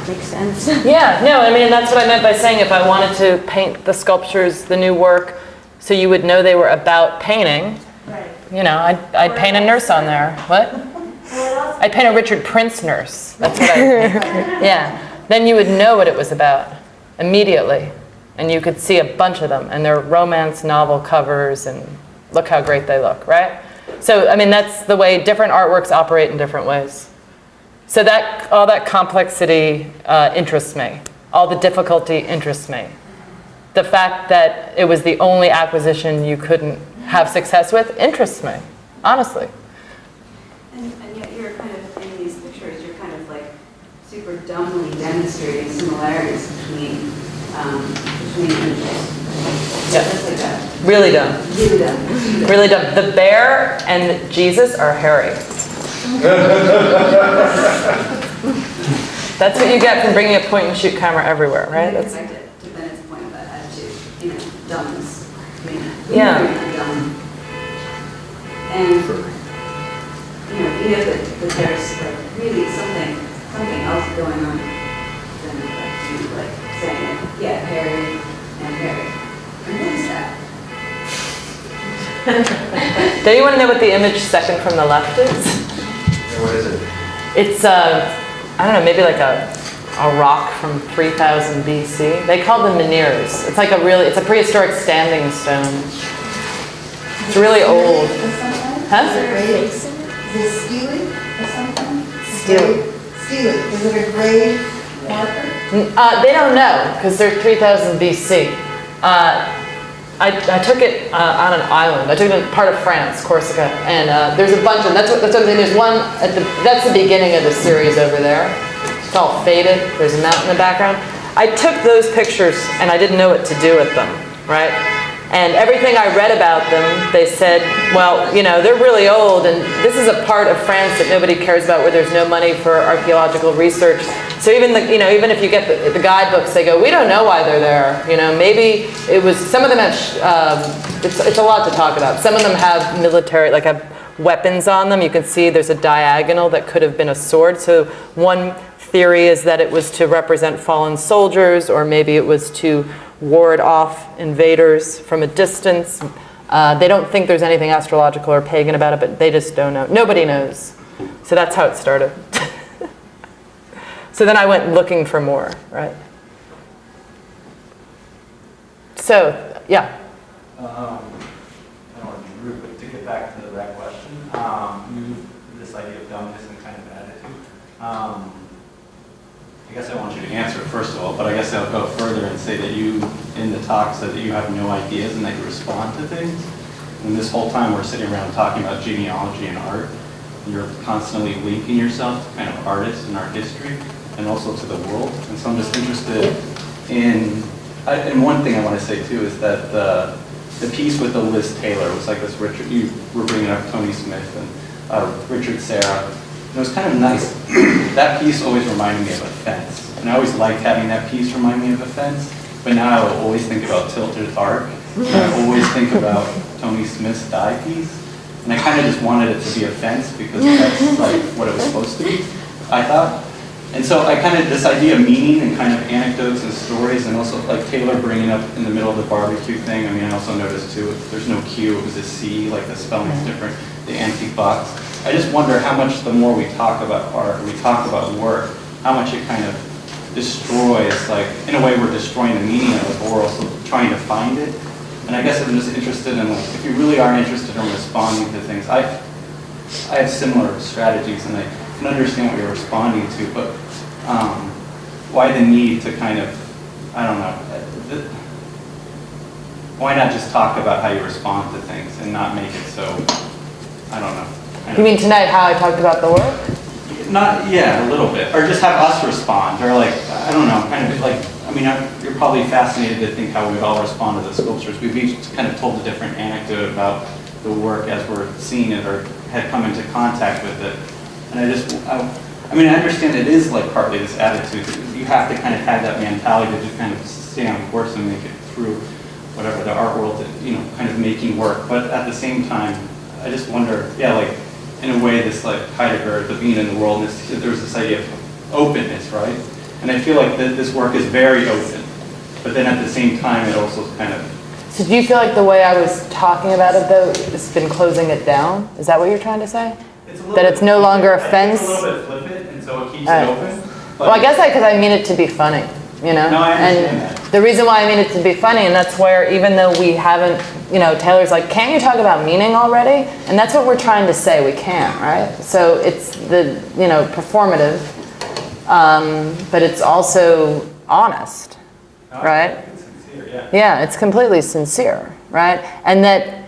make sense? Yeah, no, I mean, that's what I meant by saying if I wanted to paint the sculptures, the new work, so you would know they were about painting, right. You know, I'd paint a nurse on there. What? I'd paint a Richard Prince nurse. That's what yeah. Then you would know what it was about immediately. And you could see a bunch of them, and they're romance novel covers, and look how great they look, right? So, I mean, that's the way different artworks operate in different ways. So that, all that complexity interests me. All the difficulty interests me. The fact that it was the only acquisition you couldn't have success with interests me, honestly. And yet you're kind of, in these pictures, you're kind of like super dumbly demonstrating similarities between images. Yeah. Just like that. Really dumb. Really dumb. Really dumb. The bear and Jesus are hairy. That's what you get from bringing a point-and-shoot camera everywhere, right? That's to Bennett's point about attitude, you know, dumbness. I mean, yeah. Dumb. And, you know, that there's like really something else going on than like you like saying, yeah, Harry and Harry. And what is that? Don't you want to know what the image second from the left is? Yeah, what is it? It's I don't know, maybe like a rock from 3000 BC. They call them menhirs. It's like it's a prehistoric standing stone. It's really old. Huh? Is it Steely or something? Steely. Steely. Is it a grave marker? They don't know, because they're 3000 BC. I took it on an island. I took it in part of France, Corsica, and there's a bunch of, that's what I'm saying, there's one, that's the beginning of the series over there. It's all faded, there's a mountain in the background. I took those pictures and I didn't know what to do with them, right? And everything I read about them, they said, well, you know, they're really old, and this is a part of France that nobody cares about, where there's no money for archaeological research. So even even if you get the guidebooks, they go, we don't know why they're there. You know, maybe it was, some of them have, it's a lot to talk about. Some of them have military, like have weapons on them. You can see there's a diagonal that could have been a sword. So one theory is that it was to represent fallen soldiers, or maybe it was to ward off invaders from a distance. They don't think there's anything astrological or pagan about it, but they just don't know. Nobody knows. So that's how it started. So then I went looking for more, right? So, yeah. I don't want to be rude, but to get back to that question, this idea of dumbness and kind of attitude, I guess I want you to answer it first of all, but I guess I'll go further and say that you, in the talk, said that you have no ideas and that you respond to things. And this whole time we're sitting around talking about genealogy and art, you're constantly linking yourself to kind of artists and art history, and also to the world. And so I'm just interested in, and one thing I want to say too is that the piece with the Liz Taylor was like this Richard, you were bringing up Tony Smith and Richard Serra. And it was kind of nice. That piece always reminded me of a fence. And I always liked having that piece remind me of a fence. But now I will always think about Tilted Arc. And I always think about Tony Smith's die piece. And I kind of just wanted it to be a fence because that's like what it was supposed to be, I thought. And so I kind of, this idea of meaning and kind of anecdotes and stories, and also like Taylor bringing up in the middle of the barbecue thing, I mean, I also noticed too, there's no Q, it was a C, like the spelling's different, the antique box. I just wonder how much the more we talk about art, we talk about work, how much it kind of destroys, like, in a way we're destroying the meaning of it, but we're also trying to find it. And I guess I'm just interested in, like, if you really are interested in responding to things, I have similar strategies, and I can understand what you're responding to, but why the need to kind of, I don't know, why not just talk about how you respond to things and not make it so, I don't know. You mean tonight how I talked about the work? Not, yeah, a little bit. Or just have us respond, or like, I don't know, kind of like, I mean, you're probably fascinated to think how we've all responded to the sculptures. We've each kind of told a different anecdote about the work as we're seeing it or had come into contact with it. And I mean, I understand it is like partly this attitude. You have to kind of have that mentality to just kind of stay on course and make it through whatever the art world, you know, kind of making work. But at the same time, I just wonder, yeah, like, in a way, this like Heidegger, the being in the world, there's this idea of openness, right? And I feel like this work is very open, but then at the same time, it also kind of. So do you feel like the way I was talking about it, though, has been closing it down? Is that what you're trying to say? That it's no longer a fence? It's a little bit flippant, and so it keeps it open. Well, I guess because I mean it to be funny, you know? No, I understand that. The reason why I mean it to be funny, and that's where even though we haven't, you know, Taylor's like, can't you talk about meaning already? And that's what we're trying to say, we can't, right? So it's the, you know, performative, but it's also honest, right? It's sincere, yeah. Yeah, it's completely sincere, right? And that,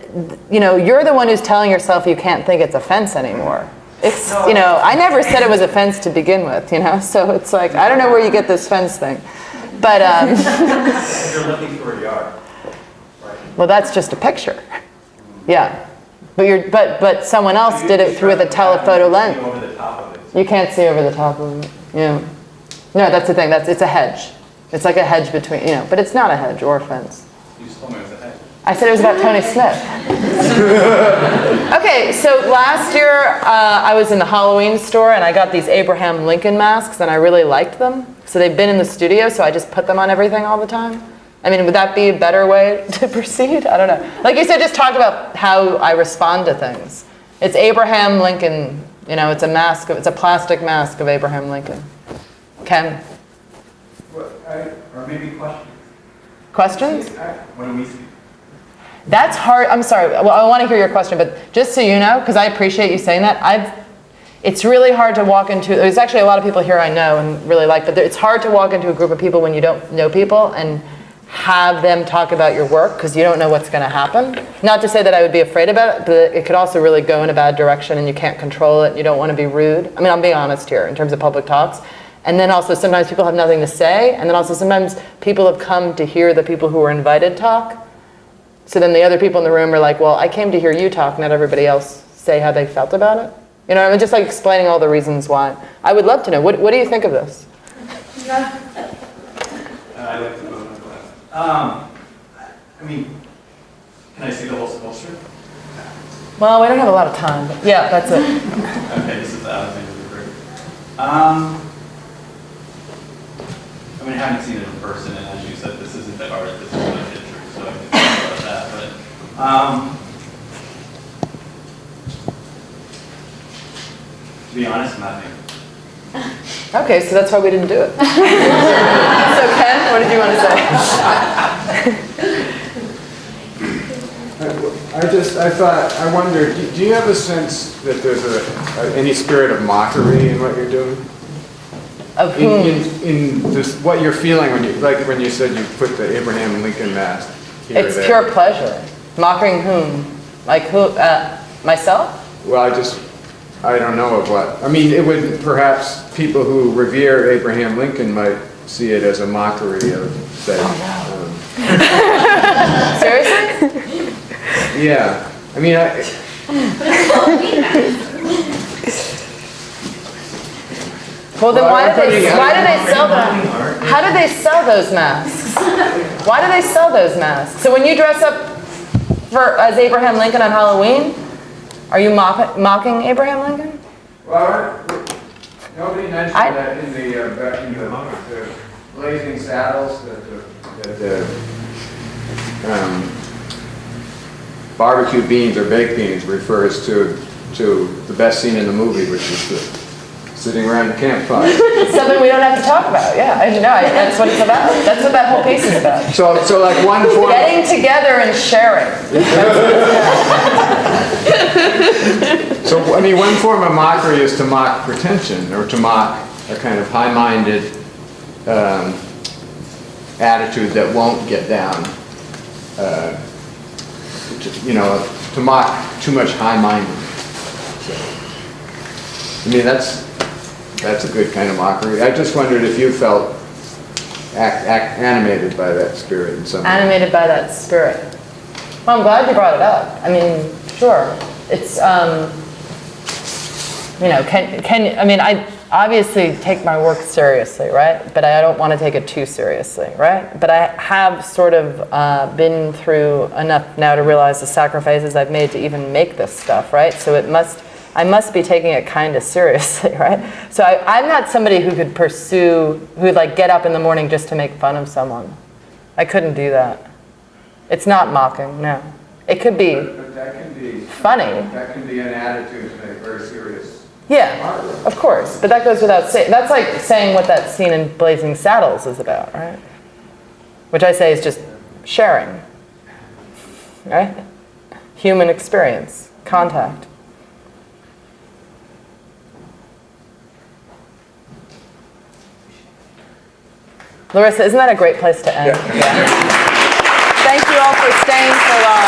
you know, you're the one who's telling yourself you can't think it's a fence anymore. It's, you know, I never said it was a fence to begin with, you know? So it's like, I don't know where you get this fence thing. But, You're looking for a yard, right? well, that's just a picture. Yeah. But someone else did it through the telephoto lens. Over the top of it. You can't see over the top of it. Yeah. No, that's the thing. It's a hedge. It's like a hedge between, you know, but it's not a hedge or a fence. You just told me it was a hedge. I said it was about Tony Smith. Okay, so last year I was in the Halloween store and I got these Abraham Lincoln masks and I really liked them. So they've been in the studio, so I just put them on everything all the time. I mean, would that be a better way to proceed? I don't know. Like you said, just talk about how I respond to things. It's Abraham Lincoln, you know, it's a mask, it's a plastic mask of Abraham Lincoln. Ken? Or maybe questions. Questions? What do we see? That's hard. I'm sorry. Well, I want to hear your question, but just so you know, because I appreciate you saying that, it's really hard to walk into, there's actually a lot of people here I know and really like, but it's hard to walk into a group of people when you don't know people and have them talk about your work because you don't know what's going to happen. Not to say that I would be afraid about it, but it could also really go in a bad direction and you can't control it. You don't want to be rude. I mean, I'm being honest here in terms of public talks. And then also sometimes people have nothing to say. And then also sometimes people have come to hear the people who were invited talk. So then the other people in the room are like, well, I came to hear you talk, not everybody else say how they felt about it. You know, I'm just like explaining all the reasons why. I would love to know. What do you think of this? I like to move my glass. I mean, can I see the whole sculpture? Well, we don't have a lot of time, but yeah, that's it. Okay, this is Alexander Rupert. I mean, I haven't seen it in person, and as you said, this isn't the art, this is my picture, so I can talk about that. But to be honest, nothing. Okay, so that's why we didn't do it. So Ken, what did you want to say? I wondered, do you have a sense that there's any spirit of mockery in what you're doing? Of whom? In this, what you're feeling when you said you put the Abraham Lincoln mask here. It's pure pleasure. Mocking whom? Like who? Myself? Well, I don't know of what. I mean, it would perhaps people who revere Abraham Lincoln might see it as a mockery of, say. Seriously? Yeah. I mean, well, then why do they sell them? How do they sell those masks? Why do they sell those masks? So when you dress up as Abraham Lincoln on Halloween, are you mocking Abraham Lincoln? well, nobody mentioned that in the Blazing Saddles, that the barbecue beans or baked beans refers to the best scene in the movie, which is the sitting around the campfire. It's something we don't have to talk about. Yeah, I know. That's what it's about. That's what that whole piece is about. So like one form. Getting together and sharing. So I mean, one form of mockery is to mock pretension, or to mock a kind of high-minded attitude that won't get down. To mock too much high-mindedness. So, I mean, that's a good kind of mockery. I just wondered if you felt animated by that spirit in some way. Animated by that spirit. Well, I'm glad you brought it up. I mean, sure. It's, I mean, I obviously take my work seriously, right? But I don't want to take it too seriously, right? But I have sort of been through enough now to realize the sacrifices I've made to even make this stuff, right? So I must be taking it kind of seriously, right? So I'm not somebody who could who'd like get up in the morning just to make fun of someone. I couldn't do that. It's not mocking, no. It could be But that can be funny. That can be an attitude to make very serious. Yeah, of course, but that goes without saying. That's like saying what that scene in Blazing Saddles is about, right? Which I say is just sharing, right? Human experience, contact. Larissa, isn't that a great place to end? Yeah. Thank you all for staying so long.